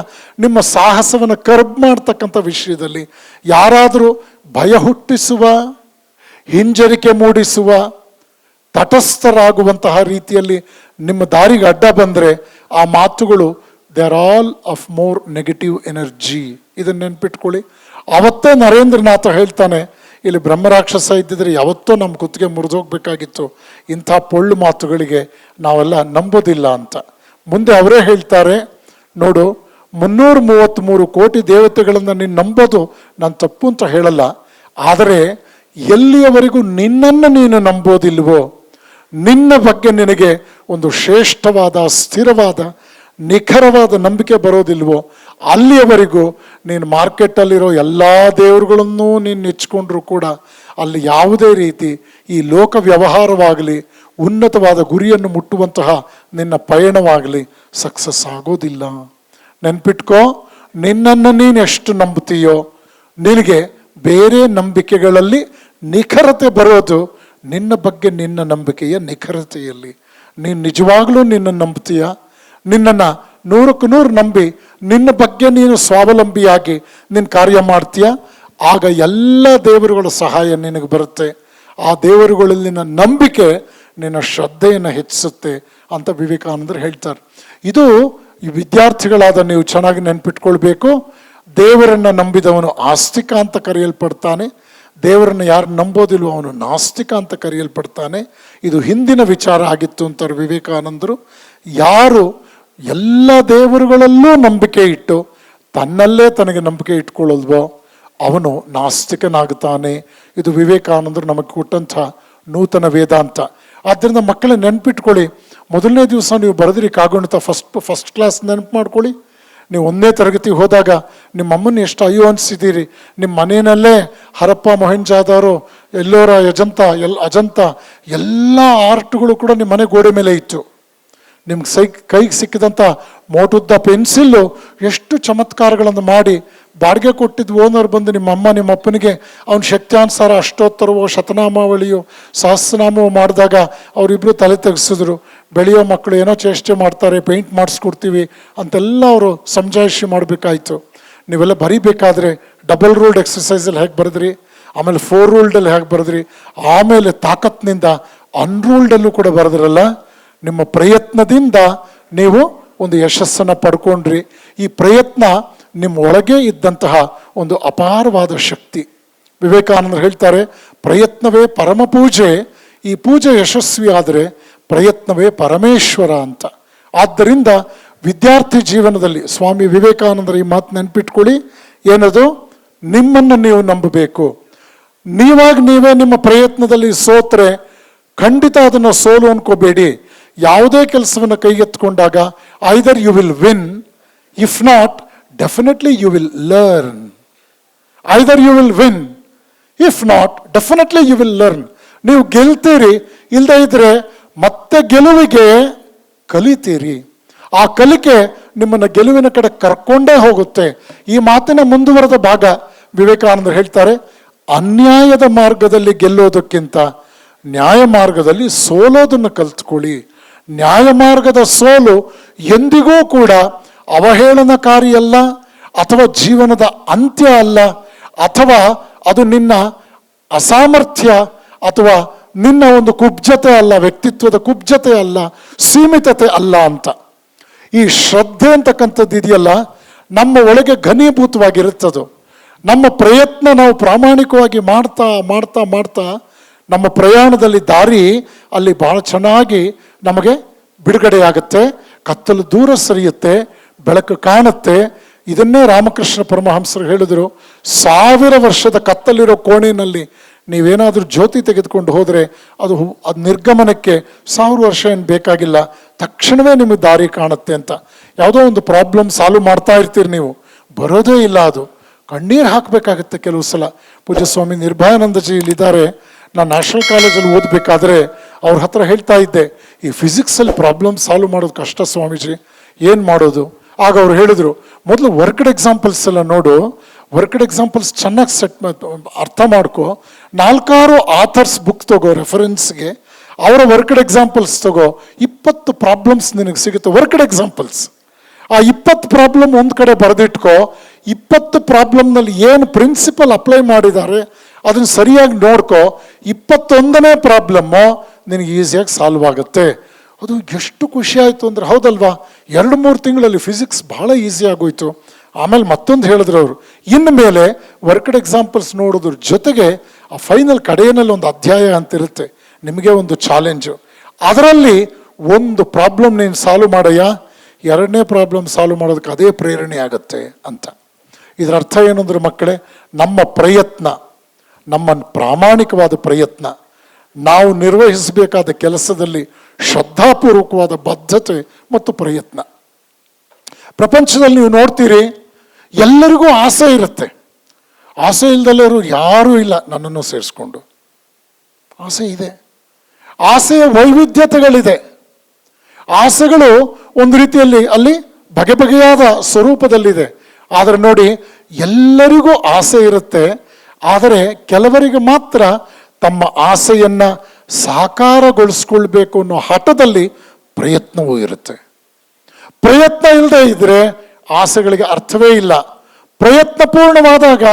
ನಿಮ್ಮ ಸಾಹಸವನ್ನು ಕರ್ಬ್ ಮಾಡ್ತಕ್ಕಂಥ ವಿಷಯದಲ್ಲಿ ಯಾರಾದರೂ ಭಯ ಹುಟ್ಟಿಸುವ, ಹಿಂಜರಿಕೆ ಮೂಡಿಸುವ, ತಟಸ್ಥರಾಗುವಂತಹ ರೀತಿಯಲ್ಲಿ ನಿಮ್ಮ ದಾರಿಗೆ ಅಡ್ಡ ಬಂದರೆ ಆ ಮಾತುಗಳು they are all of more negative energy. ಇದನ್ನು ನೆನ್ಪಿಟ್ಕೊಳ್ಳಿ. ಅವತ್ತೇ ನರೇಂದ್ರನಾಥ ಹೇಳ್ತಾನೆ, ಇಲ್ಲಿ ಬ್ರಹ್ಮರಾಕ್ಷಸ ಇದ್ದಿದ್ರೆ ಯಾವತ್ತೋ ನಮ್ಮ ಕುತ್ತಿಗೆ ಮುರಿದೋಗ್ಬೇಕಾಗಿತ್ತು, ಇಂಥ ಪೊಳ್ಳು ಮಾತುಗಳಿಗೆ ನಾವೆಲ್ಲ ನಂಬೋದಿಲ್ಲ ಅಂತ. ಮುಂದೆ ಅವರೇ ಹೇಳ್ತಾರೆ, ನೋಡು 333 ಕೋಟಿ ದೇವತೆಗಳನ್ನು ನೀನು ನಂಬೋದು ನಾನು ತಪ್ಪು ಅಂತ ಹೇಳಲ್ಲ, ಆದರೆ ಎಲ್ಲಿಯವರೆಗೂ ನಿನ್ನನ್ನು ನೀನು ನಂಬೋದಿಲ್ವೋ, ನಿನ್ನ ಬಗ್ಗೆ ನಿನಗೆ ಒಂದು ಶ್ರೇಷ್ಠವಾದ, ಸ್ಥಿರವಾದ, ನಿಖರವಾದ ನಂಬಿಕೆ ಬರೋದಿಲ್ವೋ, ಅಲ್ಲಿಯವರೆಗೂ ನೀನು ಮಾರ್ಕೆಟಲ್ಲಿರೋ ಎಲ್ಲ ದೇವರುಗಳನ್ನೂ ನೀನು ನೆಚ್ಕೊಂಡ್ರೂ ಕೂಡ ಅಲ್ಲಿ ಯಾವುದೇ ರೀತಿ ಈ ಲೋಕ ವ್ಯವಹಾರವಾಗಲಿ, ಉನ್ನತವಾದ ಗುರಿಯನ್ನು ಮುಟ್ಟುವಂತಹ ನಿನ್ನ ಪಯಣವಾಗಲಿ ಸಕ್ಸಸ್ ಆಗೋದಿಲ್ಲ. ನೆನ್ಪಿಟ್ಕೋ, ನಿನ್ನನ್ನು ನೀನು ಎಷ್ಟು ನಂಬುತ್ತೀಯೋ ನಿನಗೆ ಬೇರೆ ನಂಬಿಕೆಗಳಲ್ಲಿ ನಿಖರತೆ ಬರೋದು ನಿನ್ನ ಬಗ್ಗೆ ನಿನ್ನ ನಂಬಿಕೆಯ ನಿಖರತೆಯಲ್ಲಿ. ನೀನು ನಿಜವಾಗ್ಲೂ ನಿನ್ನನ್ನು ನಂಬ್ತೀಯ, ನಿನ್ನನ್ನು 100ಕ್ಕೆ 100 ನಂಬಿ ನಿನ್ನ ಬಗ್ಗೆ ನೀನು ಸ್ವಾವಲಂಬಿಯಾಗಿ ನಿನ್ನ ಕಾರ್ಯ ಮಾಡ್ತೀಯ, ಆಗ ಎಲ್ಲ ದೇವರುಗಳ ಸಹಾಯ ನಿನಗೆ ಬರುತ್ತೆ. ಆ ದೇವರುಗಳಲ್ಲಿನ ನಂಬಿಕೆ ನಿನ್ನ ಶ್ರದ್ಧೆಯನ್ನು ಹೆಚ್ಚಿಸುತ್ತೆ ಅಂತ ವಿವೇಕಾನಂದರು ಹೇಳ್ತಾರೆ. ಇದು ಈ ವಿದ್ಯಾರ್ಥಿಗಳಾದ ನೀವು ಚೆನ್ನಾಗಿ ನೆನ್ಪಿಟ್ಕೊಳ್ಬೇಕು. ದೇವರನ್ನು ನಂಬಿದವನು ಆಸ್ತಿಕ ಅಂತ ಕರೆಯಲ್ಪಡ್ತಾನೆ, ದೇವರನ್ನು ಯಾರು ನಂಬೋದಿಲ್ವೋ ಅವನು ನಾಸ್ತಿಕ ಅಂತ ಕರೆಯಲ್ಪಡ್ತಾನೆ. ಇದು ಹಿಂದಿನ ವಿಚಾರ ಆಗಿತ್ತು ಅಂತಾರೆ ವಿವೇಕಾನಂದರು. ಯಾರು ಎಲ್ಲ ದೇವರುಗಳಲ್ಲೂ ನಂಬಿಕೆ ಇಟ್ಟು ತನ್ನಲ್ಲೇ ತನಗೆ ನಂಬಿಕೆ ಇಟ್ಕೊಳ್ಳಲ್ವೋ ಅವನು ನಾಸ್ತಿಕನಾಗುತ್ತಾನೆ. ಇದು ವಿವೇಕಾನಂದರು ನಮಗೆ ಕೊಟ್ಟಂಥ ನೂತನ ವೇದಾಂತ. ಆದ್ದರಿಂದ ಮಕ್ಕಳೇ ನೆನ್ಪಿಟ್ಕೊಳ್ಳಿ, ಮೊದಲನೇ ದಿವಸ ನೀವು ಬರೆದ್ರಿ ಕಾಗುಣಿತ ಫಸ್ಟ್ ಕ್ಲಾಸ್ ನೆನಪು ಮಾಡ್ಕೊಳ್ಳಿ. ನೀವು 1ನೇ ತರಗತಿಗೆ ಹೋದಾಗ ನಿಮ್ಮ ಅಮ್ಮನ ಎಷ್ಟು ಅಯ್ಯೋ ಅನಿಸಿದ್ದೀರಿ. ನಿಮ್ಮ ಮನೆಯಲ್ಲೇ ಹರಪ್ಪ ಮೊಹೆಂಜಾದಾರೋ, ಎಲ್ಲೋರ ಅಜಂತ ಎಲ್ಲ ಆರ್ಟ್ಗಳು ಕೂಡ ನಿಮ್ಮ ಮನೆ ಗೋಡೆ ಮೇಲೆ ಇತ್ತು. ನಿಮ್ಗೆ ಕೈಗೆ ಸಿಕ್ಕಿದಂಥ ಮೋಟುದ್ದ ಪೆನ್ಸಿಲ್ಲು ಎಷ್ಟು ಚಮತ್ಕಾರಗಳನ್ನು ಮಾಡಿ ಬಾಡಿಗೆ ಕೊಟ್ಟಿದ್ದು ಓನರ್ ಬಂದು ನಿಮ್ಮ ಅಮ್ಮ ನಿಮ್ಮ ಅಪ್ಪನಿಗೆ ಅವನ ಶಕ್ತ್ಯಾನುಸಾರ ಅಷ್ಟೋತ್ತರವೋ ಶತನಾಮಾವಳಿಯೋ ಸಹಸ್ರನಾಮವೋ ಮಾಡಿದಾಗ ಅವರಿಬ್ಬರು ತಲೆ ತೆಗೆಸಿದ್ರು. ಬೆಳೆಯೋ ಮಕ್ಕಳು ಏನೋ ಚೇಷ್ಟೆ ಮಾಡ್ತಾರೆ, ಪೇಂಟ್ ಮಾಡಿಸ್ಕೊಡ್ತೀವಿ ಅಂತೆಲ್ಲ ಅವರು ಸಮಜಾಯಿಷಿ ಮಾಡಬೇಕಾಯ್ತು. ನೀವೆಲ್ಲ ಬರೀಬೇಕಾದ್ರೆ ಡಬಲ್ ರೂಲ್ಡ್ ಎಕ್ಸಸೈಸಲ್ಲಿ ಹೇಗೆ ಬರೆದ್ರಿ, ಆಮೇಲೆ 4 ರೂಲ್ಡಲ್ಲಿ ಹೇಗೆ ಬರೆದ್ರಿ, ಆಮೇಲೆ ತಾಕತ್ನಿಂದ ಅನ್ರೂಲ್ಡಲ್ಲೂ ಕೂಡ ಬರೆದ್ರಲ್ಲ. ನಿಮ್ಮ ಪ್ರಯತ್ನದಿಂದ ನೀವು ಒಂದು ಯಶಸ್ಸನ್ನು ಪಡ್ಕೊಂಡ್ರಿ. ಈ ಪ್ರಯತ್ನ ನಿಮ್ಮ ಒಳಗೆ ಇದ್ದಂತಹ ಒಂದು ಅಪಾರವಾದ ಶಕ್ತಿ. ವಿವೇಕಾನಂದರು ಹೇಳ್ತಾರೆ, ಪ್ರಯತ್ನವೇ ಪರಮ ಪೂಜೆ. ಈ ಪೂಜೆ ಯಶಸ್ವಿ ಆದರೆ ಪ್ರಯತ್ನವೇ ಪರಮೇಶ್ವರ ಅಂತ. ಆದ್ದರಿಂದ ವಿದ್ಯಾರ್ಥಿ ಜೀವನದಲ್ಲಿ ಸ್ವಾಮಿ ವಿವೇಕಾನಂದರ ಈ ಮಾತು ನೆನ್ಪಿಟ್ಕೊಳ್ಳಿ. ಏನದು? ನಿಮ್ಮನ್ನು ನೀವು ನಂಬಬೇಕು. ನೀವೇ ನಿಮ್ಮ ಪ್ರಯತ್ನದಲ್ಲಿ ಸೋತ್ರೆ ಖಂಡಿತ ಅದನ್ನು ಸೋಲು ಅನ್ಕೋಬೇಡಿ. ಯಾವುದೇ ಕೆಲಸವನ್ನು ಕೈಗೆತ್ತಿಕೊಂಡಾಗ either you will win, if not definitely you will learn. Either you will win, if not definitely you will learn. ನೀವು ಗೆಲ್ತೀರಿ, ಇಲ್ಲದೇ ಇದ್ರೆ ಮತ್ತೆ ಗೆಲುವಿಗೆ ಕಲಿತೀರಿ. ಆ ಕಲಿಕೆ ನಿಮ್ಮನ್ನು ಗೆಲುವಿನ ಕಡೆ ಕರ್ಕೊಂಡೇ ಹೋಗುತ್ತೆ. ಈ ಮಾತಿನ ಮುಂದುವರೆದ ಭಾಗ ವಿವೇಕಾನಂದರು ಹೇಳ್ತಾರೆ, ಅನ್ಯಾಯದ ಮಾರ್ಗದಲ್ಲಿ ಗೆಲ್ಲೋದಕ್ಕಿಂತ ನ್ಯಾಯ ಮಾರ್ಗದಲ್ಲಿ ಸೋಲೋದನ್ನು ಕಲ್ತ್ಕೊಳ್ಳಿ. ನ್ಯಾಯ ಮಾರ್ಗದ ಸೋಲು ಎಂದಿಗೂ ಕೂಡ ಅವಹೇಳನಕಾರಿಯಲ್ಲ, ಅಥವಾ ಜೀವನದ ಅಂತ್ಯ ಅಲ್ಲ, ಅಥವಾ ಅದು ನಿನ್ನ ಅಸಾಮರ್ಥ್ಯ ಅಥವಾ ನಿನ್ನ ಒಂದು ಕುಬ್ಜತೆ ಅಲ್ಲ, ವ್ಯಕ್ತಿತ್ವದ ಕುಬ್ಜತೆ ಅಲ್ಲ, ಸೀಮಿತತೆ ಅಲ್ಲ ಅಂತ. ಈ ಶ್ರದ್ಧೆ ಅಂತಕ್ಕಂಥದ್ದು ಇದೆಯಲ್ಲ, ನಮ್ಮ ಒಳಗೆ ಘನೀಭೂತವಾಗಿರುತ್ತದು. ನಮ್ಮ ಪ್ರಯತ್ನ ನಾವು ಪ್ರಾಮಾಣಿಕವಾಗಿ ಮಾಡ್ತಾ ಮಾಡ್ತಾ ಮಾಡ್ತಾ ನಮ್ಮ ಪ್ರಯಾಣದಲ್ಲಿ ದಾರಿ ಅಲ್ಲಿ ಬಹಳ ಚೆನ್ನಾಗಿ ನಮಗೆ ಬಿಡುಗಡೆಯಾಗುತ್ತೆ. ಕತ್ತಲು ದೂರ ಸರಿಯುತ್ತೆ, ಬೆಳಕು ಕಾಣುತ್ತೆ. ಇದನ್ನೇ ರಾಮಕೃಷ್ಣ ಪರಮಹಂಸರು ಹೇಳಿದರು, 1000 ವರ್ಷದ ಕತ್ತಲಿರೋ ಕೋಣೆಯಲ್ಲಿ ನೀವೇನಾದರೂ ಜ್ಯೋತಿ ತೆಗೆದುಕೊಂಡು ಹೋದರೆ ಅದು ನಿರ್ಗಮನಕ್ಕೆ 1000 ವರ್ಷ ಏನು ಬೇಕಾಗಿಲ್ಲ, ತಕ್ಷಣವೇ ನಿಮಗೆ ದಾರಿ ಕಾಣುತ್ತೆ ಅಂತ. ಯಾವುದೋ ಒಂದು ಪ್ರಾಬ್ಲಮ್ ಸಾಲ್ವ್ ಮಾಡ್ತಾ ಇರ್ತೀರಿ, ನೀವು ಬರೋದೇ ಇಲ್ಲ, ಅದು ಕಣ್ಣೀರು ಹಾಕಬೇಕಾಗುತ್ತೆ ಕೆಲವು ಸಲ. ಪೂಜ್ಯ ಸ್ವಾಮಿ ನಿರ್ಭಯಾನಂದಜಿ ಇಲ್ಲಿದ್ದಾರೆ. ನಾನು ನ್ಯಾಷನಲ್ ಕಾಲೇಜಲ್ಲಿ ಓದಬೇಕಾದ್ರೆ ಅವ್ರ ಹತ್ರ ಹೇಳ್ತಾ ಇದ್ದೆ, ಈ ಫಿಸಿಕ್ಸಲ್ಲಿ ಪ್ರಾಬ್ಲಮ್ ಸಾಲ್ವ್ ಮಾಡೋದು ಕಷ್ಟ ಸ್ವಾಮೀಜಿ, ಏನು ಮಾಡೋದು? ಆಗ ಅವ್ರು ಹೇಳಿದ್ರು, ಮೊದಲು ವರ್ಕ್ಡ್ ಎಕ್ಸಾಂಪಲ್ಸ್ ಎಲ್ಲ ನೋಡು, ವರ್ಕ್ಡ್ ಎಕ್ಸಾಂಪಲ್ಸ್ ಚೆನ್ನಾಗಿ ಅರ್ಥ ಮಾಡ್ಕೊ, 4-6 ಆಥರ್ಸ್ ಬುಕ್ ತಗೋ ರೆಫರೆನ್ಸ್ಗೆ, ಅವರ ವರ್ಕ್ಡ್ ಎಕ್ಸಾಂಪಲ್ಸ್ ತಗೋ, 20 ಪ್ರಾಬ್ಲಮ್ಸ್ ನಿನಗೆ ಸಿಗುತ್ತೆ. Worked examples. ಆ 20 ಪ್ರಾಬ್ಲಮ್ ಒಂದು ಕಡೆ ಬರೆದಿಟ್ಕೋ. 20 ಪ್ರಾಬ್ಲಮ್ನಲ್ಲಿ ಏನು ಪ್ರಿನ್ಸಿಪಲ್ ಅಪ್ಲೈ ಮಾಡಿದ್ದಾರೆ ಅದನ್ನು ಸರಿಯಾಗಿ ನೋಡ್ಕೋ. 21ನೇ ಪ್ರಾಬ್ಲಮ್ಮು ನಿನಗೆ ಈಸಿಯಾಗಿ ಸಾಲ್ವ್ ಆಗುತ್ತೆ. ಅದು ಎಷ್ಟು ಖುಷಿ ಆಯಿತು ಅಂದರೆ, ಹೌದಲ್ವಾ, 2-3 ತಿಂಗಳಲ್ಲಿ ಫಿಸಿಕ್ಸ್ ಭಾಳ ಈಸಿ ಆಗೋಯ್ತು. ಆಮೇಲೆ ಮತ್ತೊಂದು ಹೇಳಿದ್ರು ಅವರು, ಇನ್ನು ಮೇಲೆ ವರ್ಕ್ಡ್ ಎಕ್ಸಾಂಪಲ್ಸ್ ನೋಡೋದ್ರ ಜೊತೆಗೆ ಆ ಫೈನಲ್ ಕಡೆಯಲ್ಲಿ ಒಂದು ಅಧ್ಯಾಯ ಅಂತಿರುತ್ತೆ, ನಿಮಗೆ ಒಂದು ಚಾಲೆಂಜು. ಅದರಲ್ಲಿ ಒಂದು ಪ್ರಾಬ್ಲಮ್ ನೀನು ಸಾಲ್ವ್ ಮಾಡಯ್ಯ, 2ನೇ ಪ್ರಾಬ್ಲಮ್ ಸಾಲ್ವ್ ಮಾಡೋದಕ್ಕೆ ಅದೇ ಪ್ರೇರಣೆ ಆಗುತ್ತೆ ಅಂತ. ಇದರ ಅರ್ಥ ಏನಂದ್ರೆ ಮಕ್ಕಳೇ, ನಮ್ಮ ಪ್ರಯತ್ನ, ನಮ್ಮ ಪ್ರಾಮಾಣಿಕವಾದ ಪ್ರಯತ್ನ, ನಾವು ನಿರ್ವಹಿಸಬೇಕಾದ ಕೆಲಸದಲ್ಲಿ ಶ್ರದ್ಧಾಪೂರ್ವಕವಾದ ಬದ್ಧತೆ ಮತ್ತು ಪ್ರಯತ್ನ. ಪ್ರಪಂಚದಲ್ಲಿ ನೀವು ನೋಡ್ತೀರಿ, ಎಲ್ಲರಿಗೂ ಆಸೆ ಇರುತ್ತೆ. ಆಸೆ ಇಲ್ದಲ್ಲರೂ ಯಾರೂ ಇಲ್ಲ, ನನ್ನನ್ನು ಸೇರಿಸ್ಕೊಂಡು. ಆಸೆ ಇದೆ, ಆಸೆಯ ವೈವಿಧ್ಯತೆಗಳಿದೆ. ಆಸೆಗಳು ಒಂದು ರೀತಿಯಲ್ಲಿ ಅಲ್ಲಿ ಬಗೆ ಬಗೆಯಾದ ಸ್ವರೂಪದಲ್ಲಿದೆ. ಆದರೆ ನೋಡಿ, ಎಲ್ಲರಿಗೂ ಆಸೆ ಇರುತ್ತೆ. ಆದರೆ ಕೆಲವರಿಗೆ ಮಾತ್ರ ತಮ್ಮ ಆಸೆಯನ್ನು ಸಾಕಾರಗೊಳಿಸ್ಕೊಳ್ಬೇಕು ಅನ್ನೋ ಹಠದಲ್ಲಿ ಪ್ರಯತ್ನವೂ ಇರುತ್ತೆ. ಪ್ರಯತ್ನ ಇಲ್ಲದೆ ಇದ್ದರೆ ಆಸೆಗಳಿಗೆ ಅರ್ಥವೇ ಇಲ್ಲ. ಪ್ರಯತ್ನ ಪೂರ್ಣವಾದಾಗ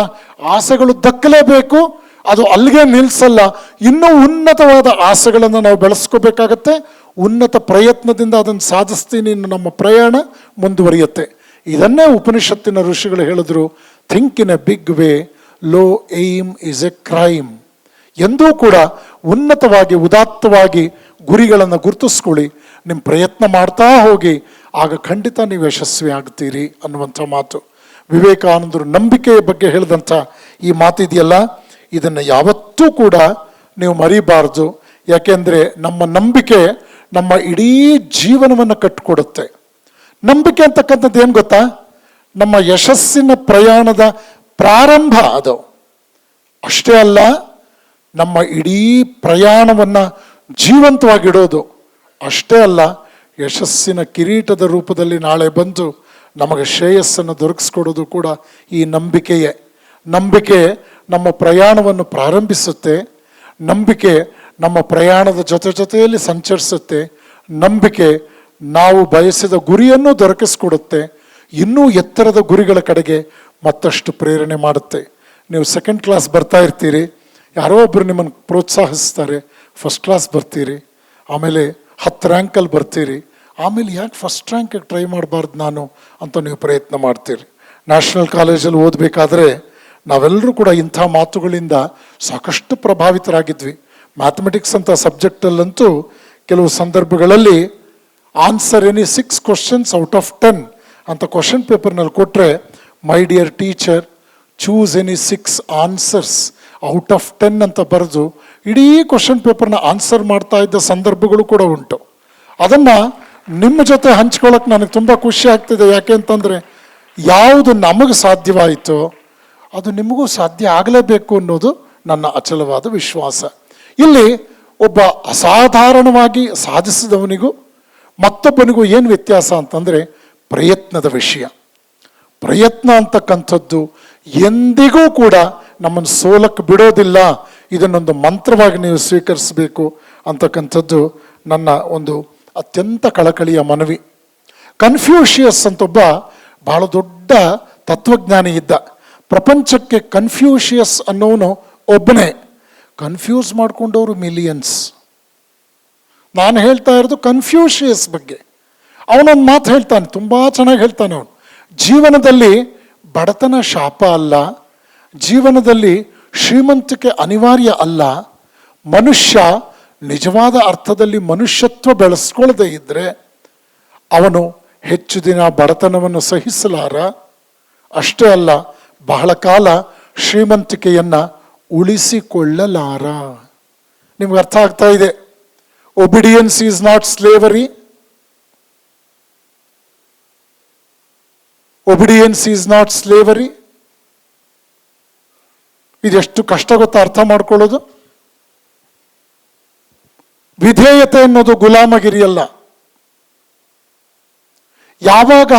ಆಸೆಗಳು ದಕ್ಕಲೇಬೇಕು, ಅದು ಅಲ್ಲಿಗೆ ನಿಲ್ಲಿಸಲ್ಲ. ಇನ್ನೂ ಉನ್ನತವಾದ ಆಸೆಗಳನ್ನು ನಾವು ಬೆಳೆಸ್ಕೋಬೇಕಾಗತ್ತೆ. ಉನ್ನತ ಪ್ರಯತ್ನದಿಂದ ಅದನ್ನು ಸಾಧಿಸ್ತೀನಿ, ಇನ್ನು ನಮ್ಮ ಪ್ರಯಾಣ ಮುಂದುವರಿಯುತ್ತೆ. ಇದನ್ನೇ ಉಪನಿಷತ್ತಿನ ಋಷಿಗಳು ಹೇಳಿದ್ರು, think in a big way, low aim is a crime. ಎಂದೂ ಕೂಡ ಉನ್ನತವಾಗಿ ಉದಾತ್ತವಾಗಿ ಗುರಿಗಳನ್ನು ಗುರುತಿಸ್ಕೊಳ್ಳಿ, ನಿಮ್ಮ ಪ್ರಯತ್ನ ಮಾಡ್ತಾ ಹೋಗಿ, ಆಗ ಖಂಡಿತ ನೀವು ಯಶಸ್ವಿ ಆಗ್ತೀರಿ ಅನ್ನುವಂಥ ಮಾತು. ವಿವೇಕಾನಂದರು ನಂಬಿಕೆಯ ಬಗ್ಗೆ ಹೇಳಿದಂಥ ಈ ಮಾತಿದೆಯಲ್ಲ, ಇದನ್ನು ಯಾವತ್ತೂ ಕೂಡ ನೀವು ಮರಿಬಾರ್ದು. ಯಾಕೆಂದರೆ ನಮ್ಮ ನಂಬಿಕೆ ನಮ್ಮ ಇಡೀ ಜೀವನವನ್ನು ಕಟ್ಟಿಕೊಡುತ್ತೆ. ನಂಬಿಕೆ ಅಂತಕ್ಕಂಥದ್ದು ಏನು ಗೊತ್ತಾ, ನಮ್ಮ ಯಶಸ್ಸಿನ ಪ್ರಯಾಣದ ಪ್ರಾರಂಭ ಅದು. ಅಷ್ಟೇ ಅಲ್ಲ, ನಮ್ಮ ಇಡೀ ಪ್ರಯಾಣವನ್ನು ಜೀವಂತವಾಗಿಡೋದು. ಅಷ್ಟೇ ಅಲ್ಲ, ಯಶಸ್ಸಿನ ಕಿರೀಟದ ರೂಪದಲ್ಲಿ ನಾಳೆ ಬಂದು ನಮಗೆ ಶ್ರೇಯಸ್ಸನ್ನು ದೊರಕಿಸ್ಕೊಡೋದು ಕೂಡ ಈ ನಂಬಿಕೆಯೇ. ನಂಬಿಕೆ ನಮ್ಮ ಪ್ರಯಾಣವನ್ನು ಪ್ರಾರಂಭಿಸುತ್ತೆ. ನಂಬಿಕೆ ನಮ್ಮ ಪ್ರಯಾಣದ ಜೊತೆಯಲ್ಲಿ ಸಂಚರಿಸುತ್ತೆ. ನಂಬಿಕೆ ನಾವು ಬಯಸಿದ ಗುರಿಯನ್ನು ದೊರಕಿಸ್ಕೊಡುತ್ತೆ. ಇನ್ನೂ ಎತ್ತರದ ಗುರಿಗಳ ಕಡೆಗೆ ಮತ್ತಷ್ಟು ಪ್ರೇರಣೆ ಮಾಡುತ್ತೆ. ನೀವು 2nd ಕ್ಲಾಸ್ ಬರ್ತಾ ಇರ್ತೀರಿ, ಯಾರೋ ಒಬ್ಬರು ನಿಮ್ಮನ್ನು ಪ್ರೋತ್ಸಾಹಿಸ್ತಾರೆ, 1st ಕ್ಲಾಸ್ ಬರ್ತೀರಿ, ಆಮೇಲೆ 10 ರ್ಯಾಂಕಲ್ಲಿ ಬರ್ತೀರಿ. ಆಮೇಲೆ ಯಾಕೆ 1st ರ್ಯಾಂಕಿಗೆ ಟ್ರೈ ಮಾಡಬಾರ್ದು ನಾನು ಅಂತ ನೀವು ಪ್ರಯತ್ನ ಮಾಡ್ತೀರಿ. ನ್ಯಾಷನಲ್ ಕಾಲೇಜಲ್ಲಿ ಓದಬೇಕಾದ್ರೆ ನಾವೆಲ್ಲರೂ ಕೂಡ ಇಂಥ ಮಾತುಗಳಿಂದ ಸಾಕಷ್ಟು ಪ್ರಭಾವಿತರಾಗಿದ್ವಿ. ಮ್ಯಾಥಮೆಟಿಕ್ಸ್ ಅಂತ ಸಬ್ಜೆಕ್ಟಲ್ಲಂತೂ ಕೆಲವು ಸಂದರ್ಭಗಳಲ್ಲಿ answer any 6 questions out of 10 ಅಂತ ಕ್ವಶನ್ ಪೇಪರ್ನಲ್ಲಿ ಕೊಟ್ಟರೆ, my dear teacher choose any 6 answers out of 10 ಅಂತ ಬರೆದು ಇಡೀ ಕ್ವಶನ್ ಪೇಪರ್ನ ಆನ್ಸರ್ ಮಾಡ್ತಾ ಇದ್ದ ಸಂದರ್ಭಗಳು ಕೂಡ ಉಂಟು. ಅದನ್ನು ನಿಮ್ಮ ಜೊತೆ ಹಂಚ್ಕೊಳ್ಳೋಕೆ ನನಗೆ ತುಂಬ ಖುಷಿ ಆಗ್ತಿದೆ. ಯಾಕೆ ಅಂತಂದರೆ, ಯಾವುದು ನಮಗೆ ಸಾಧ್ಯವಾಯಿತೋ ಅದು ನಿಮಗೂ ಸಾಧ್ಯ ಆಗಲೇಬೇಕು ಅನ್ನೋದು ನನ್ನ ಅಚಲವಾದ ವಿಶ್ವಾಸ. ಇಲ್ಲಿ ಒಬ್ಬ ಅಸಾಧಾರಣವಾಗಿ ಸಾಧಿಸಿದವನಿಗೂ ಮತ್ತೊಬ್ಬನಿಗೂ ಏನು ವ್ಯತ್ಯಾಸ ಅಂತಂದರೆ, ಪ್ರಯತ್ನದ ವಿಷಯ. ಪ್ರಯತ್ನ ಅಂತಕ್ಕಂಥದ್ದು ಎಂದಿಗೂ ಕೂಡ ನಮ್ಮನ್ನು ಸೋಲಕ್ಕೆ ಬಿಡೋದಿಲ್ಲ. ಇದನ್ನೊಂದು ಮಂತ್ರವಾಗಿ ನೀವು ಸ್ವೀಕರಿಸಬೇಕು ಅಂತಕ್ಕಂಥದ್ದು ನನ್ನ ಒಂದು ಅತ್ಯಂತ ಕಳಕಳಿಯ ಮನವಿ. ಕನ್ಫ್ಯೂಷಿಯಸ್ ಅಂತ ಒಬ್ಬ ಬಹಳ ದೊಡ್ಡ ತತ್ವಜ್ಞಾನಿ ಇದ್ದ. ಪ್ರಪಂಚಕ್ಕೆ ಕನ್ಫ್ಯೂಷಿಯಸ್ ಅನ್ನೋನು ಒಬ್ಬನೇ. ಕನ್ಫ್ಯೂಸ್ ಮಾಡಿಕೊಂಡವರು ಮಿಲಿಯನ್ಸ್. ನಾನು ಹೇಳ್ತಾ ಇರೋದು ಕನ್ಫ್ಯೂಷಿಯಸ್ ಬಗ್ಗೆ. ಅವನೊಂದು ಮಾತು ಹೇಳ್ತಾನೆ, ತುಂಬ ಚೆನ್ನಾಗಿ ಹೇಳ್ತಾನೆ ಅವನು. ಜೀವನದಲ್ಲಿ ಬಡತನ ಶಾಪ ಅಲ್ಲ, ಜೀವನದಲ್ಲಿ ಶ್ರೀಮಂತಿಕೆ ಅನಿವಾರ್ಯ ಅಲ್ಲ. ಮನುಷ್ಯ ನಿಜವಾದ ಅರ್ಥದಲ್ಲಿ ಮನುಷ್ಯತ್ವ ಬೆಳೆಸ್ಕೊಳ್ಳದೆ ಇದ್ದರೆ ಅವನು ಹೆಚ್ಚು ದಿನ ಬಡತನವನ್ನು ಸಹಿಸಲಾರ. ಅಷ್ಟೇ ಅಲ್ಲ, ಬಹಳ ಕಾಲ ಶ್ರೀಮಂತಿಕೆಯನ್ನು ಉಳಿಸಿಕೊಳ್ಳಲಾರ. ನಿಮ್ಗೆ ಅರ್ಥ ಆಗ್ತಾ ಇದೆ? Obedience is not slavery. Obedience is not slavery. ಇದೆಷ್ಟು ಕಷ್ಟ ಗೊತ್ತಾ ಅರ್ಥ ಮಾಡ್ಕೊಳ್ಳೋದು? ವಿಧೇಯತೆ ಅನ್ನೋದು ಗುಲಾಮಗಿರಿಯಲ್ಲ. ಯಾವಾಗ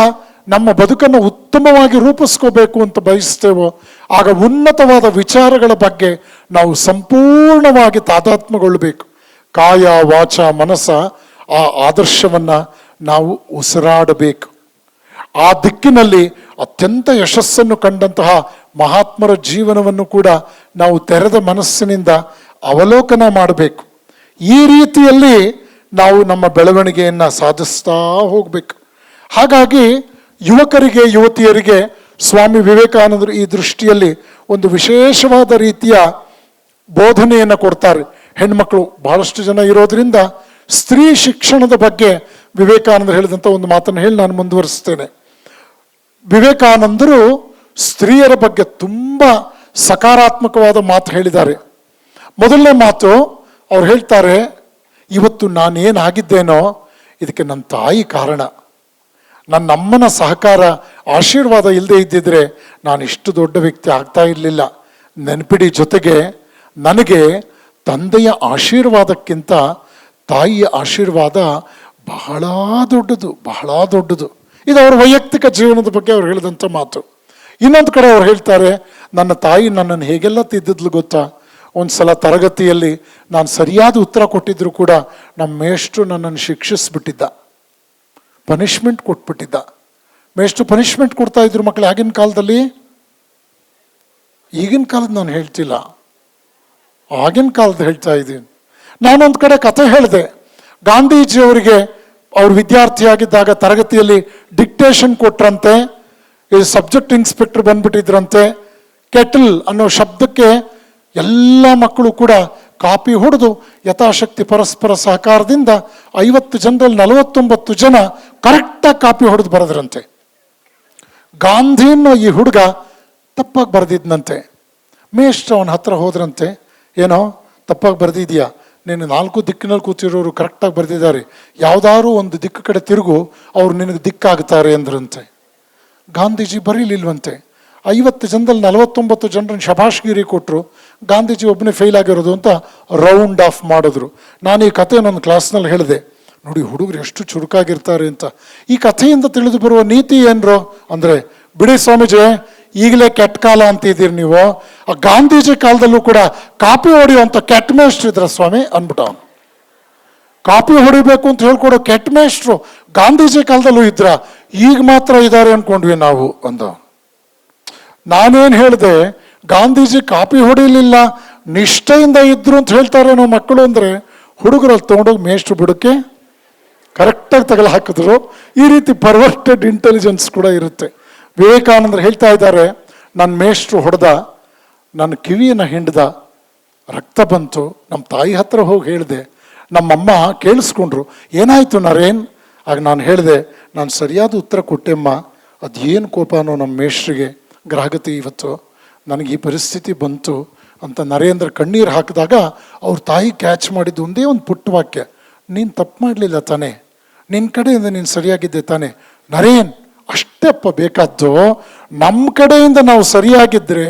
ನಮ್ಮ ಬದುಕನ್ನು ಉತ್ತಮವಾಗಿ ರೂಪಿಸ್ಕೋಬೇಕು ಅಂತ ಬಯಸ್ತೇವೋ ಆಗ ಉನ್ನತವಾದ ವಿಚಾರಗಳ ಬಗ್ಗೆ ನಾವು ಸಂಪೂರ್ಣವಾಗಿ ತಾದಾತ್ಮ್ಯಗೊಳ್ಳಬೇಕು. ಕಾಯ ವಾಚ ಮನಸ್ಸ ಆ ಆದರ್ಶವನ್ನು ನಾವು ಉಸಿರಾಡಬೇಕು. ಆ ದಿಕ್ಕಿನಲ್ಲಿ ಅತ್ಯಂತ ಯಶಸ್ಸನ್ನು ಕಂಡಂತಹ ಮಹಾತ್ಮರ ಜೀವನವನ್ನು ಕೂಡ ನಾವು ತೆರೆದ ಮನಸ್ಸಿನಿಂದ ಅವಲೋಕನ ಮಾಡಬೇಕು. ಈ ರೀತಿಯಲ್ಲಿ ನಾವು ನಮ್ಮ ಬೆಳವಣಿಗೆಯನ್ನು ಸಾಧಿಸ್ತಾ ಹೋಗಬೇಕು. ಹಾಗಾಗಿ ಯುವಕರಿಗೆ ಯುವತಿಯರಿಗೆ ಸ್ವಾಮಿ ವಿವೇಕಾನಂದರು ಈ ದೃಷ್ಟಿಯಲ್ಲಿ ಒಂದು ವಿಶೇಷವಾದ ರೀತಿಯ ಬೋಧನೆಯನ್ನು ಕೊಡ್ತಾರೆ. ಹೆಣ್ಮಕ್ಳು ಬಹಳಷ್ಟು ಜನ ಇರೋದ್ರಿಂದ ಸ್ತ್ರೀ ಶಿಕ್ಷಣದ ಬಗ್ಗೆ ವಿವೇಕಾನಂದರು ಹೇಳಿದಂಥ ಒಂದು ಮಾತನ್ನು ಹೇಳಿ ನಾನು ಮುಂದುವರಿಸ್ತೇನೆ. ವಿವೇಕಾನಂದರು ಸ್ತ್ರೀಯರ ಬಗ್ಗೆ ತುಂಬ ಸಕಾರಾತ್ಮಕವಾದ ಮಾತು ಹೇಳಿದ್ದಾರೆ. ಮೊದಲನೇ ಮಾತು ಅವ್ರು ಹೇಳ್ತಾರೆ, ಇವತ್ತು ನಾನೇನಾಗಿದ್ದೇನೋ ಇದಕ್ಕೆ ನನ್ನ ತಾಯಿ ಕಾರಣ. ನನ್ನ ಅಮ್ಮನ ಸಹಕಾರ ಆಶೀರ್ವಾದ ಇಲ್ಲದೆ ಇದ್ದಿದ್ರೆ ನಾನು ಇಷ್ಟು ದೊಡ್ಡ ವ್ಯಕ್ತಿ ಆಗ್ತಾ ಇರಲಿಲ್ಲ. ನೆನಪಿಡಿ, ಜೊತೆಗೆ ನನಗೆ ತಂದೆಯ ಆಶೀರ್ವಾದಕ್ಕಿಂತ ತಾಯಿಯ ಆಶೀರ್ವಾದ ಬಹಳ ದೊಡ್ಡದು, ಬಹಳ ದೊಡ್ಡದು. ಇದು ಅವರ ವೈಯಕ್ತಿಕ ಜೀವನದ ಬಗ್ಗೆ ಅವ್ರು ಹೇಳಿದಂಥ ಮಾತು. ಇನ್ನೊಂದು ಕಡೆ ಅವ್ರು ಹೇಳ್ತಾರೆ, ನನ್ನ ತಾಯಿ ನನ್ನನ್ನು ಹೇಗೆಲ್ಲ ತಿದ್ದಿದ್ಲು ಗೊತ್ತಾ? ಒಂದು ಸಲ ತರಗತಿಯಲ್ಲಿ ನಾನು ಸರಿಯಾದ ಉತ್ತರ ಕೊಟ್ಟಿದ್ರು ಕೂಡ ನಮ್ಮ ಮೇಷ್ಟ್ರು ನನ್ನನ್ನು ಶಿಕ್ಷಿಸ್ಬಿಟ್ಟಿದ್ದ, ಪನಿಷ್ಮೆಂಟ್ ಕೊಟ್ಬಿಟ್ಟಿದ್ದ. ಮೇಷ್ಟ್ರು ಪನಿಷ್ಮೆಂಟ್ ಕೊಡ್ತಾ ಇದ್ರು ಮಕ್ಕಳು ಆಗಿನ ಕಾಲದಲ್ಲಿ. ಈಗಿನ ಕಾಲದ ನಾನು ಹೇಳ್ತಿಲ್ಲ, ಆಗಿನ ಕಾಲದ ಹೇಳ್ತಾ ಇದ್ದೀನಿ. ನಾನೊಂದು ಕಡೆ ಕಥೆ ಹೇಳಿದೆ. ಗಾಂಧೀಜಿಯವರಿಗೆ ಅವ್ರು ವಿದ್ಯಾರ್ಥಿಯಾಗಿದ್ದಾಗ ತರಗತಿಯಲ್ಲಿ ಡಿಕ್ಟೇಷನ್ ಕೊಟ್ರಂತೆ. ಇದು ಸಬ್ಜೆಕ್ಟ್ ಇನ್ಸ್ಪೆಕ್ಟರ್ ಬಂದ್ಬಿಟ್ಟಿದ್ರಂತೆ. ಕೆಟಲ್ ಅನ್ನೋ ಶಬ್ದಕ್ಕೆ ಎಲ್ಲ ಮಕ್ಕಳು ಕೂಡ ಕಾಪಿ ಹೊಡೆದು ಯಥಾಶಕ್ತಿ ಪರಸ್ಪರ ಸಹಕಾರದಿಂದ 50 ಜನರಲ್ಲಿ 49 ಜನ ಕರೆಕ್ಟಾಗಿ ಕಾಪಿ ಹೊಡೆದು ಬರೆದ್ರಂತೆ. ಗಾಂಧಿ ಅನ್ನೋ ಈ ಹುಡುಗ ತಪ್ಪಾಗಿ ಬರೆದಿದ್ನಂತೆ. ಮೇಷ್ಟ್ರು ಅವನ ಹತ್ರ ಹೋದ್ರಂತೆ, ಏನೋ ತಪ್ಪಾಗಿ ಬರೆದಿದ್ಯಾ? ನೀನು 4 ದಿಕ್ಕಿನಲ್ಲಿ ಕೂತಿರೋರು ಕರೆಕ್ಟಾಗಿ ಬರೆದಿದ್ದಾರೆ, ಯಾವುದಾದ್ರೂ ಒಂದು ದಿಕ್ಕು ಕಡೆ ತಿರುಗು, ಅವ್ರು ನಿನಗೆ ದಿಕ್ಕಾಗ್ತಾರೆ ಅಂದ್ರಂತೆ. ಗಾಂಧೀಜಿ ಬರೀಲಿಲ್ವಂತೆ. 50 ಜನದಲ್ಲಿ 49 ಜನರನ್ನು ಶಭಾಷ್ಗಿರಿ ಕೊಟ್ಟರು. ಗಾಂಧೀಜಿ ಒಬ್ಬನೇ ಫೇಲ್ ಆಗಿರೋದು ಅಂತ ರೌಂಡ್ ಆಫ್ ಮಾಡಿದ್ರು. ನಾನು ಈ ಕಥೆ ನನ್ನ ಕ್ಲಾಸ್ನಲ್ಲಿ ಹೇಳಿದೆ, ನೋಡಿ ಹುಡುಗರು ಎಷ್ಟು ಚುರುಕಾಗಿರ್ತಾರೆ ಅಂತ. ಈ ಕಥೆಯಿಂದ ತಿಳಿದು ಬರುವ ನೀತಿ ಏನ್ರೋ ಅಂದರೆ, ಬಿಡಿ ಸ್ವಾಮೀಜಿ, ಈಗಲೇ ಕೆಟ್ಟ ಕಾಲ ಅಂತಿದ್ದೀರಿ ನೀವು. ಆ ಗಾಂಧೀಜಿ ಕಾಲದಲ್ಲೂ ಕೂಡ ಕಾಪಿ ಹೊಡೆಯುವಂಥ ಕೆಟ್ಟ ಮೇಷ್ಟ್ರು ಇದ್ರ ಸ್ವಾಮಿ ಅಂದ್ಬಿಟ್ಟ. ಕಾಪಿ ಹೊಡಿಬೇಕು ಅಂತ ಹೇಳ್ಕೊಡೋ ಕೆಟ್ಟ ಮೇಷ್ಟ್ರು ಗಾಂಧೀಜಿ ಕಾಲದಲ್ಲೂ ಇದ್ರ, ಈಗ ಮಾತ್ರ ಇದ್ದಾರೆ ಅಂದ್ಕೊಂಡ್ವಿ ನಾವು ಅಂದ. ನಾನೇನು ಹೇಳಿದೆ, ಗಾಂಧೀಜಿ ಕಾಪಿ ಹೊಡಿಲಿಲ್ಲ, ನಿಷ್ಠೆಯಿಂದ ಇದ್ರು ಅಂತ ಹೇಳ್ತಾರೆ ನಾವು ಮಕ್ಕಳು ಅಂದರೆ, ಹುಡುಗರಲ್ಲಿ ತೊಗೊಂಡೋಗಿ ಮೇಷ್ಟ್ರು ಬಿಡೋಕ್ಕೆ ಕರೆಕ್ಟಾಗಿ ತಗಲು ಹಾಕಿದ್ರು. ಈ ರೀತಿ ಪರ್ವರ್ಟೆಡ್ ಇಂಟೆಲಿಜೆನ್ಸ್ ಕೂಡ ಇರುತ್ತೆ. ವಿವೇಕಾನಂದರು ಹೇಳ್ತಾ ಇದ್ದಾರೆ, ನನ್ನ ಮೇಷ್ಟ್ರು ಹೊಡೆದ, ನನ್ನ ಕಿವಿಯನ್ನು ಹಿಂಡ್ದ, ರಕ್ತ ಬಂತು. ನಮ್ಮ ತಾಯಿ ಹತ್ರ ಹೋಗಿ ಹೇಳಿದೆ, ನಮ್ಮಮ್ಮ ಕೇಳಿಸ್ಕೊಂಡ್ರು, ಏನಾಯಿತು ನರೇನ್? ಆಗ ನಾನು ಹೇಳಿದೆ, ನಾನು ಸರಿಯಾದ ಉತ್ತರ ಕೊಟ್ಟೆಮ್ಮ, ಅದೇನು ಕೋಪನೋ ನಮ್ಮ ಮೇಷ್ಟ್ರಿಗೆ, ಗ್ರಹಗತಿ ಇವತ್ತು ನನಗೆ ಈ ಪರಿಸ್ಥಿತಿ ಬಂತು ಅಂತ ನರೇಂದ್ರ ಕಣ್ಣೀರು ಹಾಕಿದಾಗ ಅವ್ರ ತಾಯಿ ಕ್ಯಾಚ್ ಮಾಡಿದ್ದು ಒಂದೇ ಒಂದು ಪುಟ್ಟ ವಾಕ್ಯ, ನೀನು ತಪ್ಪು ಮಾಡಲಿಲ್ಲ ತಾನೇ, ನಿನ್ನ ಕಡೆಯಿಂದ ನೀನು ಸರಿಯಾಗಿದ್ದೆ ತಾನೇ. ನರೇನ್, ಅಷ್ಟೇಪ್ಪ ಬೇಕಾದ್ದು. ನಮ್ಮ ಕಡೆಯಿಂದ ನಾವು ಸರಿಯಾಗಿದ್ದರೆ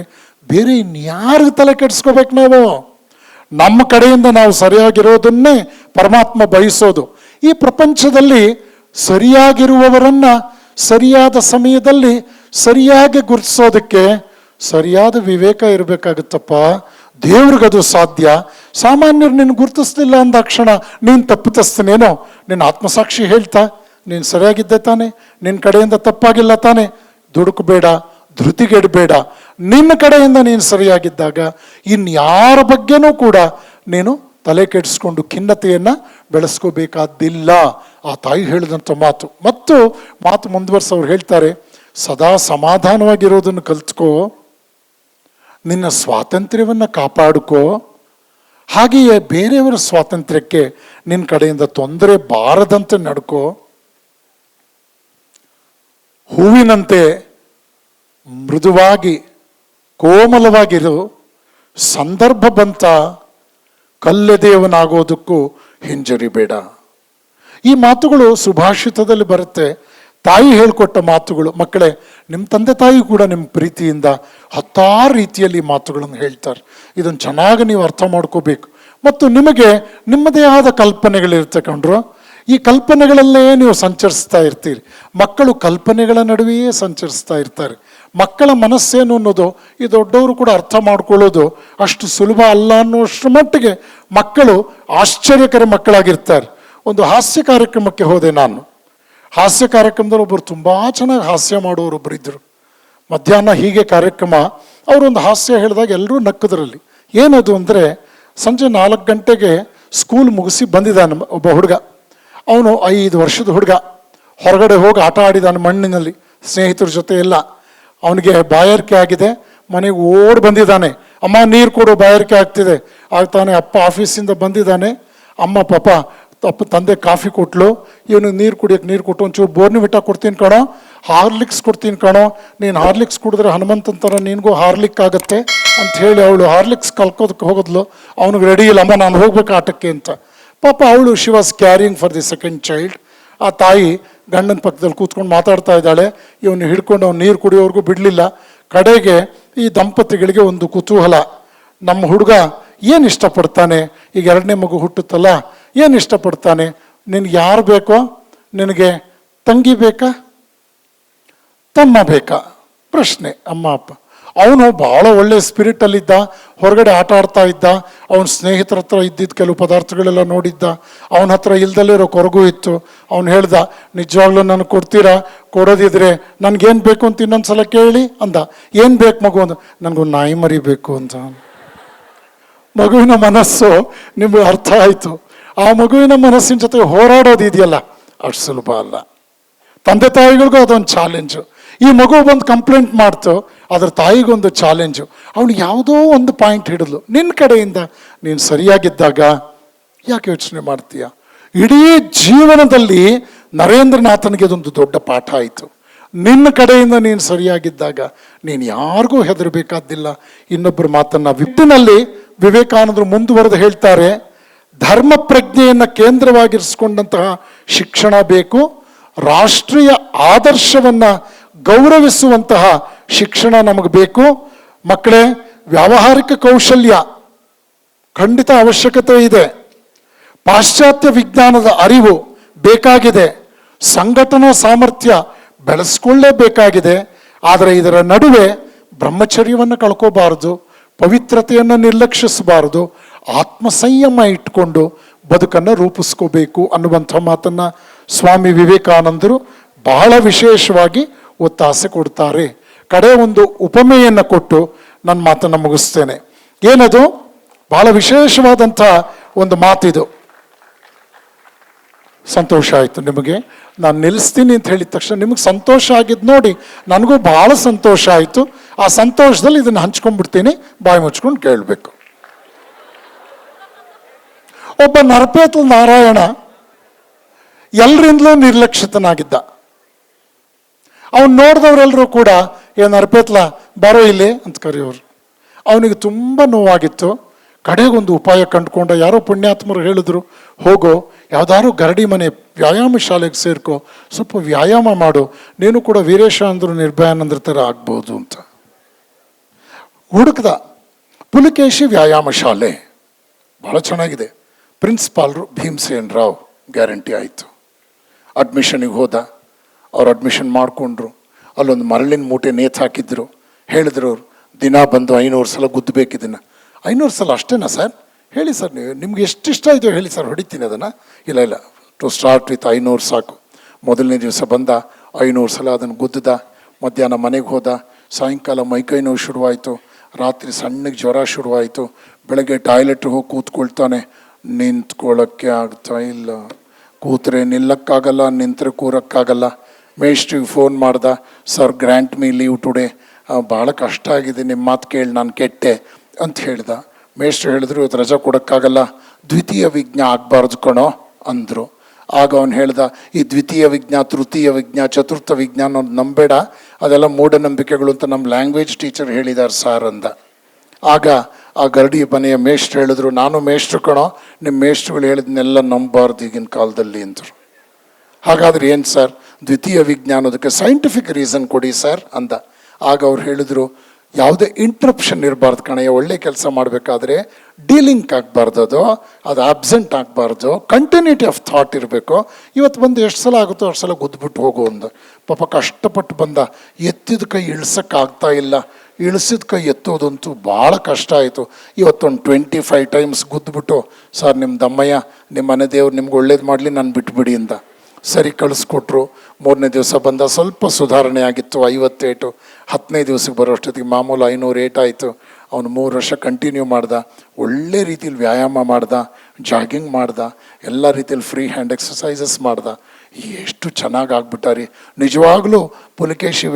ಬೇರೆ ಇನ್ಯಾರಿಗೆ ತಲೆ ಕೆಡಿಸ್ಕೋಬೇಕು ನಾವು? ನಮ್ಮ ಕಡೆಯಿಂದ ನಾವು ಸರಿಯಾಗಿರೋದನ್ನೇ ಪರಮಾತ್ಮ ಬಯಸೋದು. ಈ ಪ್ರಪಂಚದಲ್ಲಿ ಸರಿಯಾಗಿರುವವರನ್ನು ಸರಿಯಾದ ಸಮಯದಲ್ಲಿ ಸರಿಯಾಗಿ ಗುರುತಿಸೋದಕ್ಕೆ ಸರಿಯಾದ ವಿವೇಕ ಇರಬೇಕಾಗುತ್ತಪ್ಪ. ದೇವ್ರಿಗದು ಸಾಧ್ಯ. ಸಾಮಾನ್ಯರು ನೀನು ಗುರುತಿಸ್ಲಿಲ್ಲ ಅಂದಾಕ್ಷಣ ನೀನು ತಪ್ಪಿತಸ್ಥನೇನೋ? ನಿನ್ನ ಆತ್ಮಸಾಕ್ಷಿ ಹೇಳ್ತಾ ನೀನು ಸರಿಯಾಗಿದ್ದೆ ತಾನೆ, ನಿನ್ನ ಕಡೆಯಿಂದ ತಪ್ಪಾಗಿಲ್ಲ ತಾನೆ. ದುಡುಕಬೇಡ, ಧೃತಿಗೆಡಬೇಡ. ನಿನ್ನ ಕಡೆಯಿಂದ ನೀನು ಸರಿಯಾಗಿದ್ದಾಗ ಇನ್ಯಾರ ಬಗ್ಗೆನೂ ಕೂಡ ನೀನು ತಲೆ ಕೆಡಿಸ್ಕೊಂಡು ಖಿನ್ನತೆಯನ್ನು ಬೆಳೆಸ್ಕೋಬೇಕಾದ್ದಿಲ್ಲ. ಆ ತಾಯಿ ಹೇಳಿದಂಥ ಮಾತು. ಮತ್ತು ಮಾತು ಮುಂದುವರ್ಸವ್ರು ಹೇಳ್ತಾರೆ, ಸದಾ ಸಮಾಧಾನವಾಗಿರೋದನ್ನು ಕಲ್ತ್ಕೋ, ನಿನ್ನ ಸ್ವಾತಂತ್ರ್ಯವನ್ನು ಕಾಪಾಡ್ಕೋ, ಹಾಗೆಯೇ ಬೇರೆಯವರ ಸ್ವಾತಂತ್ರ್ಯಕ್ಕೆ ನಿನ್ನ ಕಡೆಯಿಂದ ತೊಂದರೆ ಬಾರದಂತೆ ನಡ್ಕೋ. ಹೂವಿನಂತೆ ಮೃದುವಾಗಿ ಕೋಮಲವಾಗಿರು. ಸಂದರ್ಭ ಬಂತ ಕಲ್ಲೆದೆಯವನಾಗೋದಕ್ಕೂ ಹಿಂಜರಿಬೇಡ. ಈ ಮಾತುಗಳು ಸುಭಾಷಿತದಲ್ಲಿ ಬರುತ್ತೆ. ತಾಯಿ ಹೇಳಿಕೊಟ್ಟ ಮಾತುಗಳು. ಮಕ್ಕಳೇ, ನಿಮ್ಮ ತಂದೆ ತಾಯಿ ಕೂಡ ನಿಮ್ಮ ಪ್ರೀತಿಯಿಂದ 10 ರೀತಿಯಲ್ಲಿ ಮಾತುಗಳನ್ನು ಹೇಳ್ತಾರೆ. ಇದನ್ನು ಚೆನ್ನಾಗಿ ನೀವು ಅರ್ಥ ಮಾಡ್ಕೋಬೇಕು. ಮತ್ತು ನಿಮಗೆ ನಿಮ್ಮದೇ ಆದ ಕಲ್ಪನೆಗಳಿರುತ್ತೆ ಕಂಡ್ರು. ಈ ಕಲ್ಪನೆಗಳಲ್ಲೇ ನೀವು ಸಂಚರಿಸ್ತಾ ಇರ್ತೀರಿ. ಮಕ್ಕಳು ಕಲ್ಪನೆಗಳ ನಡುವೆಯೇ ಸಂಚರಿಸ್ತಾ ಇರ್ತಾರೆ. ಮಕ್ಕಳ ಮನಸ್ಸೇನು ಅನ್ನೋದು ಈ ದೊಡ್ಡವರು ಕೂಡ ಅರ್ಥ ಮಾಡ್ಕೊಳ್ಳೋದು ಅಷ್ಟು ಸುಲಭ ಅಲ್ಲ ಅನ್ನೋಷ್ಟರ ಮಟ್ಟಿಗೆ ಮಕ್ಕಳು ಆಶ್ಚರ್ಯಕರ ಮಕ್ಕಳಾಗಿರ್ತಾರೆ. ಒಂದು ಹಾಸ್ಯ ಕಾರ್ಯಕ್ರಮಕ್ಕೆ ಹೋದೆ ನಾನು. ಹಾಸ್ಯ ಕಾರ್ಯಕ್ರಮದಲ್ಲಿ ಒಬ್ಬರು ತುಂಬ ಚೆನ್ನಾಗಿ ಹಾಸ್ಯ ಮಾಡೋರೊಬ್ಬರು ಇದ್ದರು. ಮಧ್ಯಾಹ್ನ ಹೀಗೆ ಕಾರ್ಯಕ್ರಮ, ಅವರೊಂದು ಹಾಸ್ಯ ಹೇಳಿದಾಗ ಎಲ್ಲರೂ ನಕ್ಕದ್ರಲ್ಲಿ. ಏನದು ಅಂದರೆ, ಸಂಜೆ 4 ಗಂಟೆಗೆ ಸ್ಕೂಲ್ ಮುಗಿಸಿ ಬಂದಿದ್ದಾನೆ ಒಬ್ಬ ಹುಡುಗ. ಅವನು 5 ವರ್ಷದ ಹುಡುಗ. ಹೊರಗಡೆ ಹೋಗಿ ಆಟ ಆಡಿದಾನೆ ಮಣ್ಣಿನಲ್ಲಿ ಸ್ನೇಹಿತರ ಜೊತೆ ಎಲ್ಲ. ಅವನಿಗೆ ಬಾಯಾರಿಕೆ ಆಗಿದೆ, ಮನೆಗೆ ಓಡಿ ಬಂದಿದ್ದಾನೆ. ಅಮ್ಮ ನೀರು ಕೊಡು, ಬಾಯಾರಿಕೆ ಆಗ್ತಿದೆ. ಆಗ್ತಾನೆ ಅಪ್ಪ ಆಫೀಸಿಂದ ಬಂದಿದ್ದಾನೆ. ಅಮ್ಮ ಪಾಪ ತಂದೆ ಕಾಫಿ ಕೊಟ್ಲು, ಇವನಿಗೆ ನೀರು ಕುಡಿಯೋಕೆ ನೀರು ಕೊಟ್ಟು, ಒಂಚೂರು ಬೋರ್ನಿವಿಟಾ ಕೊಡ್ತೀನಿ ಕಣೋ, ಹಾರ್ಲಿಕ್ಸ್ ಕೊಡ್ತೀನಿ ಕಣೋ, ನೀನು ಹಾರ್ಲಿಕ್ಸ್ ಕುಡಿದ್ರೆ ಹನುಮಂತನ ಥರ ನಿನಗೂ ಹಾರ್ಲಿಕ್ ಆಗುತ್ತೆ ಅಂತ ಹೇಳಿ ಅವಳು ಹಾರ್ಲಿಕ್ಸ್ ಕಲ್ಕೋದಕ್ಕೆ ಹೋಗೋದ್ಲು. ಅವನಿಗೆ ರೆಡಿ ಇಲ್ಲ, ಅಮ್ಮ ನಾನು ಹೋಗ್ಬೇಕು ಆಟಕ್ಕೆ ಅಂತ. ಪಾಪ ಅವಳು she was carrying for the second child. ಆ ತಾಯಿ ಗಂಡನ ಪಕ್ಕದಲ್ಲಿ ಕೂತ್ಕೊಂಡು ಮಾತಾಡ್ತಾ ಇದ್ದಾಳೆ. ಇವನು ಹಿಡ್ಕೊಂಡು ಅವ್ನು ನೀರು ಕುಡಿಯೋವರೆಗೂ ಬಿಡಲಿಲ್ಲ. ಕಡೆಗೆ ಈ ದಂಪತಿಗಳಿಗೆ ಒಂದು ಕುತೂಹಲ, ನಮ್ಮ ಹುಡುಗ ಏನು ಇಷ್ಟಪಡ್ತಾನೆ, ಈಗ 2ನೇ ಮಗು ಹುಟ್ಟುತ್ತಲ್ಲ, ಏನು ಇಷ್ಟಪಡ್ತಾನೆ, ನಿನಗೆ ಯಾರು ಬೇಕೋ, ನಿನಗೆ ತಂಗಿ ಬೇಕಾ ತಮ್ಮ ಬೇಕಾ ಪ್ರಶ್ನೆ. ಅಮ್ಮ ಅಪ್ಪ. ಅವನು ಭಾಳ ಒಳ್ಳೆ ಸ್ಪಿರಿಟಲ್ಲಿದ್ದ, ಹೊರಗಡೆ ಆಟ ಆಡ್ತಾ ಇದ್ದ, ಅವನ ಸ್ನೇಹಿತರ ಹತ್ರ ಇದ್ದಿದ್ದ ಕೆಲವು ಪದಾರ್ಥಗಳೆಲ್ಲ ನೋಡಿದ್ದ, ಅವನ ಹತ್ರ ಇಲ್ದಲ್ಲಿರೋ ಕೊರಗು ಇತ್ತು. ಅವನು ಹೇಳ್ದ, ನಿಜವಾಗ್ಲೂ ನನಗೆ ಕೊಡ್ತೀರಾ, ಕೊಡೋದಿದ್ರೆ ನನಗೇನು ಬೇಕು ಅಂತ ಇನ್ನೊಂದ್ಸಲ ಕೇಳಿ ಅಂದ. ಏನು ಬೇಕು ಮಗು ಅಂದ, ನನಗೊಂದು ನಾಯಿ ಮರಿ ಬೇಕು ಅಂತ. ಮಗುವಿನ ಮನಸ್ಸು ನಿಮಗೆ ಅರ್ಥ ಆಯಿತು. ಆ ಮಗುವಿನ ಮನಸ್ಸಿನ ಜೊತೆ ಹೋರಾಡೋದು ಇದೆಯಲ್ಲ, ಅಷ್ಟು ಸುಲಭ ಅಲ್ಲ. ತಂದೆ ತಾಯಿಗಳಿಗೂ ಅದೊಂದು ಚಾಲೆಂಜು. ಈ ಮಗು ಬಂದು ಕಂಪ್ಲೇಂಟ್ ಮಾಡ್ತು, ಅದ್ರ ತಾಯಿಗೊಂದು ಚಾಲೆಂಜು. ಅವನು ಯಾವುದೋ ಒಂದು ಪಾಯಿಂಟ್ ಹಿಡಿದ್ಲು, ನಿನ್ನ ಕಡೆಯಿಂದ ನೀನು ಸರಿಯಾಗಿದ್ದಾಗ ಯಾಕೆ ಯೋಚನೆ ಮಾಡ್ತೀಯ. ಇಡೀ ಜೀವನದಲ್ಲಿ ನರೇಂದ್ರನಾಥನಿಗೆ ಅದೊಂದು ದೊಡ್ಡ ಪಾಠ ಆಯಿತು. ನಿನ್ನ ಕಡೆಯಿಂದ ನೀನು ಸರಿಯಾಗಿದ್ದಾಗ ನೀನು ಯಾರಿಗೂ ಹೆದರಬೇಕಾದ್ದಿಲ್ಲ. ಇನ್ನೊಬ್ಬರ ಮಾತನ್ನ ವಿಟ್ಟಿನಲ್ಲಿ ವಿವೇಕಾನಂದರು ಮುಂದುವರೆದು ಹೇಳ್ತಾರೆ, ಧರ್ಮ ಪ್ರಜ್ಞೆಯನ್ನು ಕೇಂದ್ರವಾಗಿರಿಸಿಕೊಂಡಂತಹ ಶಿಕ್ಷಣ ಬೇಕು, ರಾಷ್ಟ್ರೀಯ ಆದರ್ಶವನ್ನ ಗೌರವಿಸುವಂತಹ ಶಿಕ್ಷಣ ನಮಗೆ ಬೇಕು. ಮಕ್ಕಳೇ, ವ್ಯಾವಹಾರಿಕ ಕೌಶಲ್ಯ ಖಂಡಿತ ಅವಶ್ಯಕತೆ ಇದೆ. ಪಾಶ್ಚಾತ್ಯ ವಿಜ್ಞಾನದ ಅರಿವು ಬೇಕಾಗಿದೆ. ಸಂಘಟನಾ ಸಾಮರ್ಥ್ಯ ಬೆಳೆಸ್ಕೊಳ್ಳೇಬೇಕಾಗಿದೆ. ಆದರೆ ಇದರ ನಡುವೆ ಬ್ರಹ್ಮಚರ್ಯವನ್ನು ಕಳ್ಕೋಬಾರದು, ಪವಿತ್ರತೆಯನ್ನು ನಿರ್ಲಕ್ಷಿಸಬಾರದು, ಆತ್ಮಸಂಯಮ ಇಟ್ಕೊಂಡು ಬದುಕನ್ನು ರೂಪಿಸ್ಕೋಬೇಕು ಅನ್ನುವಂಥ ಮಾತನ್ನು ಸ್ವಾಮಿ ವಿವೇಕಾನಂದರು ಬಹಳ ವಿಶೇಷವಾಗಿ ಒತ್ತಾಸೆ ಕೊಡ್ತಾರೆ. ಕಡೆ ಒಂದು ಉಪಮೆಯನ್ನು ಕೊಟ್ಟು ನನ್ನ ಮಾತನ್ನು ಮುಗಿಸ್ತೇನೆ. ಏನದು? ಬಹಳ ವಿಶೇಷವಾದಂಥ ಒಂದು ಮಾತಿದು. ಸಂತೋಷ ಆಯಿತು ನಿಮಗೆ, ನಾನು ನಿಲ್ಲಿಸ್ತೀನಿ ಅಂತ ಹೇಳಿದ ತಕ್ಷಣ ನಿಮಗೆ ಸಂತೋಷ ಆಗಿದ್ದು ನೋಡಿ ನನಗೂ ಬಹಳ ಸಂತೋಷ ಆಯಿತು. ಆ ಸಂತೋಷದಲ್ಲಿ ಇದನ್ನು ಹಂಚ್ಕೊಂಡ್ಬಿಡ್ತೀನಿ, ಬಾಯಿ ಮುಚ್ಕೊಂಡು ಕೇಳಬೇಕು. ಒಬ್ಬ ನರಪೇತ ನಾರಾಯಣ ಎಲ್ಲರಿಂದಲೂ ನಿರ್ಲಕ್ಷಿತನಾಗಿದ್ದ. ಅವನು ನೋಡಿದವರೆಲ್ಲರೂ ಕೂಡ ಏನು ನರಪೇತ್ಲ ಬಾರೋ ಇಲ್ಲಿ ಅಂತ ಕರೆಯೋರು. ಅವನಿಗೆ ತುಂಬ ನೋವಾಗಿತ್ತು. ಕಡೆಗೊಂದು ಉಪಾಯ ಕಂಡುಕೊಂಡ. ಯಾರೋ ಪುಣ್ಯಾತ್ಮರು ಹೇಳಿದ್ರು, ಹೋಗೋ ಯಾವ್ದಾದ್ರು ಗರಡಿ ಮನೆ ವ್ಯಾಯಾಮ ಶಾಲೆಗೆ ಸೇರ್ಕೋ, ಸ್ವಲ್ಪ ವ್ಯಾಯಾಮ ಮಾಡು, ನೀನು ಕೂಡ ವೀರೇಶಾನಂದರು ನಿರ್ಭಯಾನಂದ್ರ ಥರ ಆಗ್ಬೋದು ಅಂತ. ಹುಡುಕ್ದ. ಪುಲಿಕೇಶಿ ವ್ಯಾಯಾಮ ಶಾಲೆ ಭಾಳ ಚೆನ್ನಾಗಿದೆ, ಪ್ರಿನ್ಸಿಪಾಲ್ರು ಭೀಮಸೇನ್ ರಾವ್, ಗ್ಯಾರಂಟಿ ಆಯಿತು. ಅಡ್ಮಿಷನಿಗೆ ಹೋದ. ಅವ್ರು ಅಡ್ಮಿಷನ್ ಮಾಡಿಕೊಂಡ್ರು. ಅಲ್ಲೊಂದು ಮರಳಿನ ಮೂಟೆ ನೇತು ಹಾಕಿದ್ರು. ಹೇಳಿದ್ರು ಅವರು, ದಿನ ಬಂದು 500 ಸಲ ಗುದ್ದಬೇಕು ಇದನ್ನು. 500 ಸಲ ಅಷ್ಟೇನಾ ಸರ್? ಹೇಳಿ ಸರ್, ನೀವು ನಿಮ್ಗೆ ಎಷ್ಟು ಇಷ್ಟ ಇದೆಯೋ ಹೇಳಿ ಸರ್, ಹೊಡಿತೀನಿ ಅದನ್ನು. ಇಲ್ಲ ಟು ಸ್ಟಾರ್ಟ್ ವಿತ್ 500 ಸಾಕು. ಮೊದಲನೇ ದಿವಸ ಬಂದ, 500 ಸಲ ಅದನ್ನು ಗುದ್ದದ. ಮಧ್ಯಾಹ್ನ ಮನೆಗೆ ಹೋದ. ಸಾಯಂಕಾಲ ಮೈಕೈ ನೋವು ಶುರುವಾಯಿತು. ರಾತ್ರಿ ಸಣ್ಣಗೆ ಜ್ವರ ಶುರುವಾಯಿತು. ಬೆಳಗ್ಗೆ ಟಾಯ್ಲೆಟ್ಗೆ ಹೋಗಿ ಕೂತ್ಕೊಳ್ತಾನೆ. ನಿಂತ್ಕೊಳ್ಳೋಕ್ಕೆ ಆಗ್ತಾ ಇಲ್ಲ, ಕೂತ್ರೆ ನಿಲ್ಲಕ್ಕಾಗಲ್ಲ, ನಿಂತರೆ ಕೂರಕ್ಕಾಗಲ್ಲ. ಮೇಸ್ಟ್ರಿಗೆ ಫೋನ್ ಮಾಡ್ದ, sir grant me leave today, ಭಾಳ ಕಷ್ಟ ಆಗಿದೆ, ನಿಮ್ಮ ಮಾತು ಕೇಳಿ ನಾನು ಕೆಟ್ಟೆ ಅಂತ ಹೇಳ್ದ. ಮೇಷ್ಟ್ರು ಹೇಳಿದ್ರು, ಇವತ್ತು ರಜಾ ಕೊಡೋಕ್ಕಾಗಲ್ಲ, ದ್ವಿತೀಯ ವಿಜ್ಞಾ ಆಗಬಾರ್ದು ಕಣೋ ಅಂದರು. ಆಗ ಅವನು ಹೇಳ್ದ, ಈ ದ್ವಿತೀಯ ವಿಜ್ಞಾ, ತೃತೀಯ ವಿಜ್ಞಾ, ಚತುರ್ಥ ವಿಜ್ಞಾನ ಅನ್ನೋದು ನಂಬೇಡ, ಅದೆಲ್ಲ ಮೂಢನಂಬಿಕೆಗಳು ಅಂತ ನಮ್ಮ ಲ್ಯಾಂಗ್ವೇಜ್ ಟೀಚರ್ ಹೇಳಿದ್ದಾರೆ ಸಾರ್ ಅಂದ. ಆಗ ಆ ಗರಡಿ ಮನೆಯ ಮೇಷ್ಟ್ರು ಹೇಳಿದ್ರು, ನಾನು ಮೇಷ್ಟ್ರು ಕಣೋ, ನಿಮ್ಮ ಮೇಷ್ಟ್ರುಗಳು ಹೇಳಿದ್ನೆಲ್ಲ ನಂಬಾರ್ದು ಈಗಿನ ಕಾಲದಲ್ಲಿ ಅಂದರು. ಹಾಗಾದ್ರೆ ಏನು ಸರ್ ದ್ವಿತೀಯ ವಿಜ್ಞಾನದಕ್ಕೆ ಸೈಂಟಿಫಿಕ್ ರೀಸನ್ ಕೊಡಿ ಸರ್ ಅಂದ. ಆಗ ಅವ್ರು ಹೇಳಿದ್ರು, ಯಾವುದೇ ಇಂಟ್ರಪ್ಷನ್ ಇರಬಾರ್ದು ಕಣಯ್ಯ. ಒಳ್ಳೆ ಕೆಲಸ ಮಾಡಬೇಕಾದ್ರೆ ಡೀಲಿಂಕ್ ಆಗಬಾರ್ದು, ಅದು ಆಬ್ಸೆಂಟ್ ಆಗಬಾರ್ದು, ಕಂಟಿನ್ಯೂಟಿ ಆಫ್ ಥಾಟ್ ಇರಬೇಕು. ಇವತ್ತು ಬಂದು ಎಷ್ಟು ಸಲ ಆಗುತ್ತೋ ಅಷ್ಟು ಸಲ ಗುದ್ದುಬಿಟ್ಟು ಹೋಗು ಒಂದು. ಪಾಪ ಕಷ್ಟಪಟ್ಟು ಬಂದ, ಎತ್ತಿದ ಕೈ ಇಳಿಸೋಕ್ಕಾಗ್ತಾ ಇಲ್ಲ, ಇಳಿಸಿದ ಕೈ ಎತ್ತೋದಂತೂ ಭಾಳ ಕಷ್ಟ ಆಯಿತು. ಇವತ್ತೊಂದು 25 ಟೈಮ್ಸ್ ಗುದ್ದುಬಿಟ್ಟು, ಸರ್ ನಿಮ್ಮ ದಮ್ಮಯ್ಯ ನಿಮ್ಮ ಮನೆ ದೇವ್ರು ನಿಮ್ಗೆ ಒಳ್ಳೇದು ಮಾಡಲಿ, ನಾನು ಬಿಟ್ಬಿಡಿ ಅಂದ. ಸರಿ ಕಳಿಸ್ಕೊಟ್ರು. 3ನೇ ದಿವಸ ಬಂದ, ಸ್ವಲ್ಪ ಸುಧಾರಣೆ ಆಗಿತ್ತು, 50 ಏಟು. 10ನೇ ದಿವಸಕ್ಕೆ ಬರೋ ಅಷ್ಟೊತ್ತಿಗೆ ಮಾಮೂಲು 500 ಏಟ್ ಆಯಿತು. ಅವನು 3 ವರ್ಷ ಕಂಟಿನ್ಯೂ ಮಾಡ್ದ, ಒಳ್ಳೆ ರೀತಿಯಲ್ಲಿ ವ್ಯಾಯಾಮ ಮಾಡ್ದ, ಜಾಗಿಂಗ್ ಮಾಡ್ದ, ಎಲ್ಲ ರೀತಿಯಲ್ಲಿ ಫ್ರೀ ಹ್ಯಾಂಡ್ ಎಕ್ಸಸೈಸಸ್ ಮಾಡ್ದ. ಎಷ್ಟು ಚೆನ್ನಾಗಿ ಆಗ್ಬಿಟ್ಟಾರಿ. ನಿಜವಾಗ್ಲೂ ಪುಲಕೇಶಿ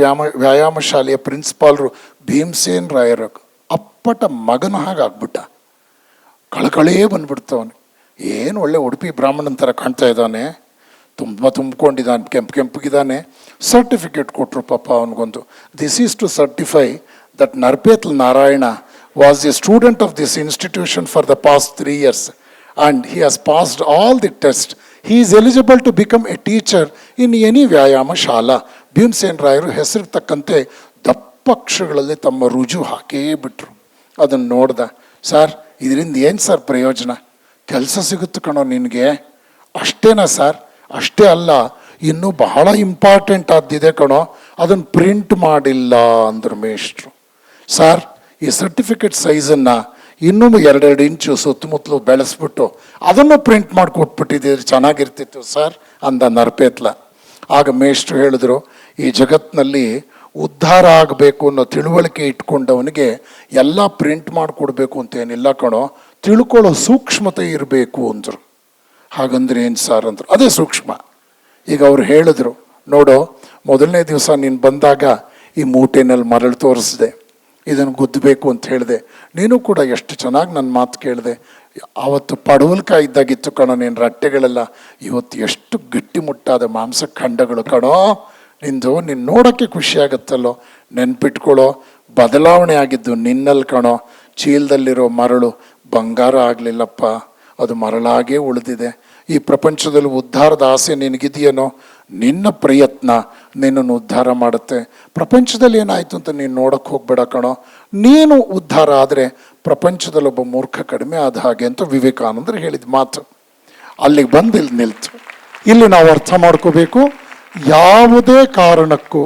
ವ್ಯಾಯಾಮ ಶಾಲೆಯ ಪ್ರಿನ್ಸಿಪಾಲ್ರು ಭೀಮಸೇನ್ ರಾಯರ ಅಪ್ಪಟ ಮಗನ ಹಾಗಾಗ್ಬಿಟ್ಟ. ಕಳಕಳೇ ಬಂದ್ಬಿಡ್ತವನು. ಏನು ಒಳ್ಳೆ ಉಡುಪಿ ಬ್ರಾಹ್ಮಣನ ಥರ ಕಾಣ್ತಾ ಇದ್ದಾನೆ, ತುಂಬ ತುಂಬಿಕೊಂಡಿದ್ದಾನೆ, ಕೆಂಪಿಗಿದ್ದಾನೆ. ಸರ್ಟಿಫಿಕೇಟ್ ಕೊಟ್ಟರು ಪಾಪ ಅವನಿಗೊಂದು. This is to certify that ನರ್ಪೇತ್ಲ್ Narayana was a student of this institution for the past 3 years and he has passed all the test. He is eligible to become a teacher in any ವ್ಯಾಯಾಮ ಶಾಲಾ. ಭೀಮಸೇನ್ ರಾಯರು ಹೆಸರಿಗೆ ತಕ್ಕಂತೆ ದಪ್ಪ ಅಕ್ಷರಗಳಲ್ಲಿ ತಮ್ಮ ರುಜು ಹಾಕೇ ಬಿಟ್ರು. ಅದನ್ನು ನೋಡ್ದ. ಸರ್ ಇದರಿಂದ ಏನು ಸರ್ ಪ್ರಯೋಜನ? ಕೆಲಸ ಸಿಗುತ್ತೆ ಕಣೋ ನಿನಗೆ. ಅಷ್ಟೇನಾ ಸರ್? ಅಷ್ಟೇ ಅಲ್ಲ, ಇನ್ನೂ ಬಹಳ ಇಂಪಾರ್ಟೆಂಟ್ ಆದ್ದಿದೆ ಕಣೋ, ಅದನ್ನು ಪ್ರಿಂಟ್ ಮಾಡಿಲ್ಲ ಅಂದರು ಮೇಷ್ಟ್ರು. ಸರ್ ಈ ಸರ್ಟಿಫಿಕೇಟ್ ಸೈಜನ್ನು ಇನ್ನೂ 2 ಇಂಚು ಸುತ್ತಮುತ್ತಲು ಬೆಳೆಸ್ಬಿಟ್ಟು ಅದನ್ನು ಪ್ರಿಂಟ್ ಮಾಡಿ ಕೊಟ್ಬಿಟ್ಟಿದ್ದೀರಿ, ಚೆನ್ನಾಗಿರ್ತಿತ್ತು ಸರ್ ಅಂದ ನರ್ಪೇತ್ಲ. ಆಗ ಮೇಷ್ಟ್ರು ಹೇಳಿದ್ರು, ಈ ಜಗತ್ತಿನಲ್ಲಿ ಉದ್ಧಾರ ಆಗಬೇಕು ಅನ್ನೋ ತಿಳುವಳಿಕೆ ಇಟ್ಕೊಂಡವನಿಗೆ ಎಲ್ಲ ಪ್ರಿಂಟ್ ಮಾಡಿಕೊಡ್ಬೇಕು ಅಂತೇನಿಲ್ಲ ಕಣೋ, ತಿಳ್ಕೊಳ್ಳೋ ಸೂಕ್ಷ್ಮತೆ ಇರಬೇಕು ಅಂದರು. ಹಾಗಂದ್ರೆ ಏನು ಸರ್ ಅಂದರು. ಅದೇ ಸೂಕ್ಷ್ಮ. ಈಗ ಅವ್ರು ಹೇಳಿದ್ರು, ನೋಡು 1ನೇ ದಿವಸ ನೀನು ಬಂದಾಗ ಈ ಮೂಟೆನಲ್ಲಿ ಮರಳು ತೋರಿಸಿದೆ, ಇದನ್ನು ಗುದ್ದಬೇಕು ಅಂತ ಹೇಳಿದೆ. ನೀನು ಕೂಡ ಎಷ್ಟು ಚೆನ್ನಾಗಿ ನನ್ನ ಮಾತು ಕೇಳಿದೆ. ಆವತ್ತು ಪಡವಲ್ಕಾಯಿ ಇದ್ದಾಗಿತ್ತು ಕಣೋ ನೀನು ರಟ್ಟೆಗಳೆಲ್ಲ, ಇವತ್ತು ಎಷ್ಟು ಗಟ್ಟಿಮುಟ್ಟಾದ ಮಾಂಸಖಂಡಗಳು ಕಣೋ ನಿಂದು. ನೀನು ನೋಡೋಕ್ಕೆ ಖುಷಿಯಾಗತ್ತಲ್ಲೋ. ನೆನ್ಪಿಟ್ಕೊಳ್ಳೋ, ಬದಲಾವಣೆ ಆಗಿದ್ದು ನಿನ್ನಲ್ಲಿ ಕಣೋ. ಚೀಲದಲ್ಲಿರೋ ಮರಳು ಬಂಗಾರ ಆಗಲಿಲ್ಲಪ್ಪ, ಅದು ಮರಳಾಗೇ ಉಳಿದಿದೆ. ಈ ಪ್ರಪಂಚದಲ್ಲಿ ಉದ್ಧಾರದ ಆಸೆ ನಿನಗಿದೆಯೇನೋ, ನಿನ್ನ ಪ್ರಯತ್ನ ನಿನ್ನನ್ನು ಉದ್ಧಾರ ಮಾಡುತ್ತೆ. ಪ್ರಪಂಚದಲ್ಲಿ ಏನಾಯಿತು ಅಂತ ನೀನು ನೋಡೋಕ್ಕೆ ಹೋಗ್ಬೇಡ ಕಣೋ. ನೀನು ಉದ್ಧಾರ ಆದರೆ ಪ್ರಪಂಚದಲ್ಲಿ ಒಬ್ಬ ಮೂರ್ಖ ಕಡಿಮೆ ಆದ ಹಾಗೆ ಅಂತ ವಿವೇಕಾನಂದರು ಹೇಳಿದ ಮಾತು. ಅಲ್ಲಿಗೆ ಬಂದು ಇಲ್ಲಿ ನಿಲ್ತು. ಇಲ್ಲಿ ನಾವು ಅರ್ಥ ಮಾಡ್ಕೋಬೇಕು, ಯಾವುದೇ ಕಾರಣಕ್ಕೂ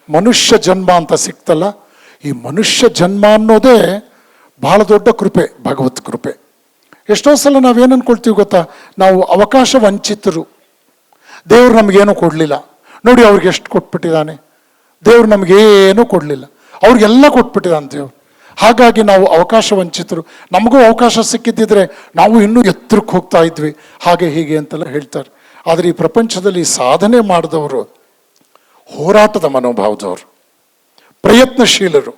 ಮನುಷ್ಯ ಜನ್ಮ ಅಂತ ಸಿಕ್ತಲ್ಲ, ಈ ಮನುಷ್ಯ ಜನ್ಮ ಅನ್ನೋದೇ ಬಹಳ ದೊಡ್ಡ ಕೃಪೆ, ಭಗವತ್ ಕೃಪೆ. ಎಷ್ಟೋ ಸಲ ನಾವೇನು ಅನ್ಕೊಳ್ತೀವಿ ಗೊತ್ತಾ, ನಾವು ಅವಕಾಶ ವಂಚಿತರು. ದೇವ್ರು ನಮಗೇನೂ ಕೊಡಲಿಲ್ಲ ನೋಡಿ, ಅವ್ರಿಗೆ ಎಷ್ಟು ಕೊಟ್ಬಿಟ್ಟಿದ್ದಾನೆ. ದೇವ್ರು ನಮಗೇನೂ ಕೊಡಲಿಲ್ಲ, ಅವ್ರಿಗೆಲ್ಲ ಕೊಟ್ಬಿಟ್ಟಿದ್ದಾನೆ ದೇವ್ರು. ಹಾಗಾಗಿ ನಾವು ಅವಕಾಶ ವಂಚಿತರು. ನಮಗೂ ಅವಕಾಶ ಸಿಕ್ಕಿದ್ದಿದ್ರೆ ನಾವು ಇನ್ನೂ ಎತ್ತರಕ್ಕೆ ಹೋಗ್ತಾ ಇದ್ವಿ, ಹಾಗೆ ಹೀಗೆ ಅಂತೆಲ್ಲ ಹೇಳ್ತಾರೆ. ಆದರೆ ಈ ಪ್ರಪಂಚದಲ್ಲಿ ಸಾಧನೆ ಮಾಡಿದವರು, ಹೋರಾಟದ ಮನೋಭಾವದವರು, ಪ್ರಯತ್ನಶೀಲರು,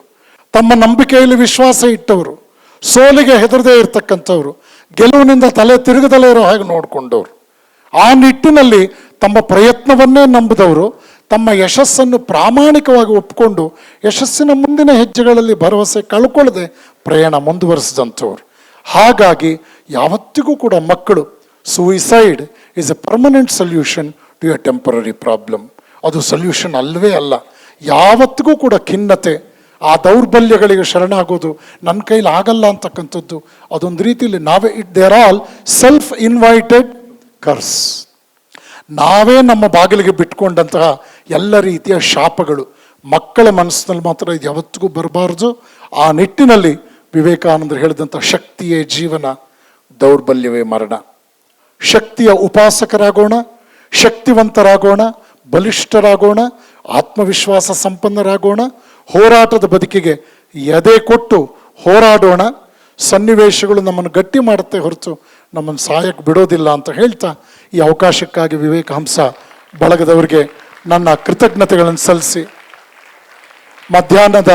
ತಮ್ಮ ನಂಬಿಕೆಯಲ್ಲಿ ವಿಶ್ವಾಸ ಇಟ್ಟವರು, ಸೋಲಿಗೆ ಹೆದರದೇ ಇರ್ತಕ್ಕಂಥವ್ರು, ಗೆಲುವಿನಿಂದ ತಲೆ ತಿರುಗದಲೇ ಇರೋ ಹಾಗೆ ನೋಡಿಕೊಂಡವರು, ಆ ನಿಟ್ಟಿನಲ್ಲಿ ತಮ್ಮ ಪ್ರಯತ್ನವನ್ನೇ ನಂಬಿದವರು, ತಮ್ಮ ಯಶಸ್ಸನ್ನು ಪ್ರಾಮಾಣಿಕವಾಗಿ ಒಪ್ಪಿಕೊಂಡು ಯಶಸ್ಸಿನ ಮುಂದಿನ ಹೆಜ್ಜೆಗಳಲ್ಲಿ ಭರವಸೆ ಕಳ್ಕೊಳ್ಳದೆ ಪ್ರಯಾಣ ಮುಂದುವರಿಸಿದಂಥವ್ರು. ಹಾಗಾಗಿ ಯಾವತ್ತಿಗೂ ಕೂಡ ಮಕ್ಕಳು, suicide is a permanent solution to a temporary problem. ಅದು ಸೊಲ್ಯೂಷನ್ ಅಲ್ಲವೇ ಅಲ್ಲ. ಯಾವತ್ತಿಗೂ ಕೂಡ ಖಿನ್ನತೆ, ಆ ದೌರ್ಬಲ್ಯಗಳಿಗೆ ಶರಣಾಗೋದು, ನನ್ನ ಕೈಲಿ ಆಗಲ್ಲ ಅಂತಕ್ಕಂಥದ್ದು, ಅದೊಂದು ರೀತಿಯಲ್ಲಿ ನಾವೇ ದೇರ್ ಆಲ್ ಸೆಲ್ಫ್ ಇನ್ವೈಟೆಡ್ ಕರ್ಸ್. ನಾವೇ ನಮ್ಮ ಬಾಗಿಲಿಗೆ ಬಿಟ್ಕೊಂಡಂತಹ ಎಲ್ಲ ರೀತಿಯ ಶಾಪಗಳು ಮಕ್ಕಳ ಮನಸ್ಸಿನಲ್ಲಿ ಮಾತ್ರ ಇದು ಯಾವತ್ತಿಗೂ ಬರಬಾರ್ದು. ಆ ನಿಟ್ಟಿನಲ್ಲಿ ವಿವೇಕಾನಂದರು ಹೇಳಿದಂಥ ಶಕ್ತಿಯೇ ಜೀವನ, ದೌರ್ಬಲ್ಯವೇ ಮರಣ. ಶಕ್ತಿಯ ಉಪಾಸಕರಾಗೋಣ, ಶಕ್ತಿವಂತರಾಗೋಣ, ಬಲಿಷ್ಠರಾಗೋಣ, ಆತ್ಮವಿಶ್ವಾಸ ಸಂಪನ್ನರಾಗೋಣ, ಹೋರಾಟದ ಬದುಕಿಗೆ ಎದೆ ಕೊಟ್ಟು ಹೋರಾಡೋಣ. ಸನ್ನಿವೇಶಗಳು ನಮ್ಮನ್ನು ಗಟ್ಟಿ ಮಾಡುತ್ತೆ ಹೊರತು ನಮ್ಮನ್ನು ಸಾಯಕ್ಕೆ ಬಿಡೋದಿಲ್ಲ ಅಂತ ಹೇಳ್ತಾ, ಈ ಅವಕಾಶಕ್ಕಾಗಿ ವಿವೇಕ ಹಂಸ ಬಳಗದವರಿಗೆ ನನ್ನ ಕೃತಜ್ಞತೆಗಳನ್ನು ಸಲ್ಲಿಸಿ, ಮಧ್ಯಾಹ್ನದ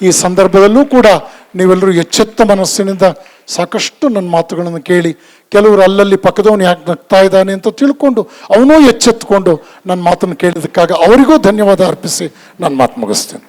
ಈ ಸಂದರ್ಭದಲ್ಲೂ ಕೂಡ ನೀವೆಲ್ಲರೂ ಎಚ್ಚೆತ್ತ ಮನಸ್ಸಿನಿಂದ ಸಾಕಷ್ಟು ನನ್ನ ಮಾತುಗಳನ್ನು ಕೇಳಿ, ಕೆಲವರು ಅಲ್ಲಲ್ಲಿ ಪಕ್ಕದವನು ಯಾಕೆ ನಗ್ತಾ ಇದ್ದಾನೆ ಅಂತ ತಿಳ್ಕೊಂಡು ಅವನೂ ಎಚ್ಚೆತ್ತುಕೊಂಡು ನನ್ನ ಮಾತನ್ನು ಕೇಳಿದ್ದಕ್ಕಾಗಿ ಅವರಿಗೂ ಧನ್ಯವಾದ ಅರ್ಪಿಸಿ ನನ್ನ ಮಾತು ಮುಗಿಸ್ತೇನೆ.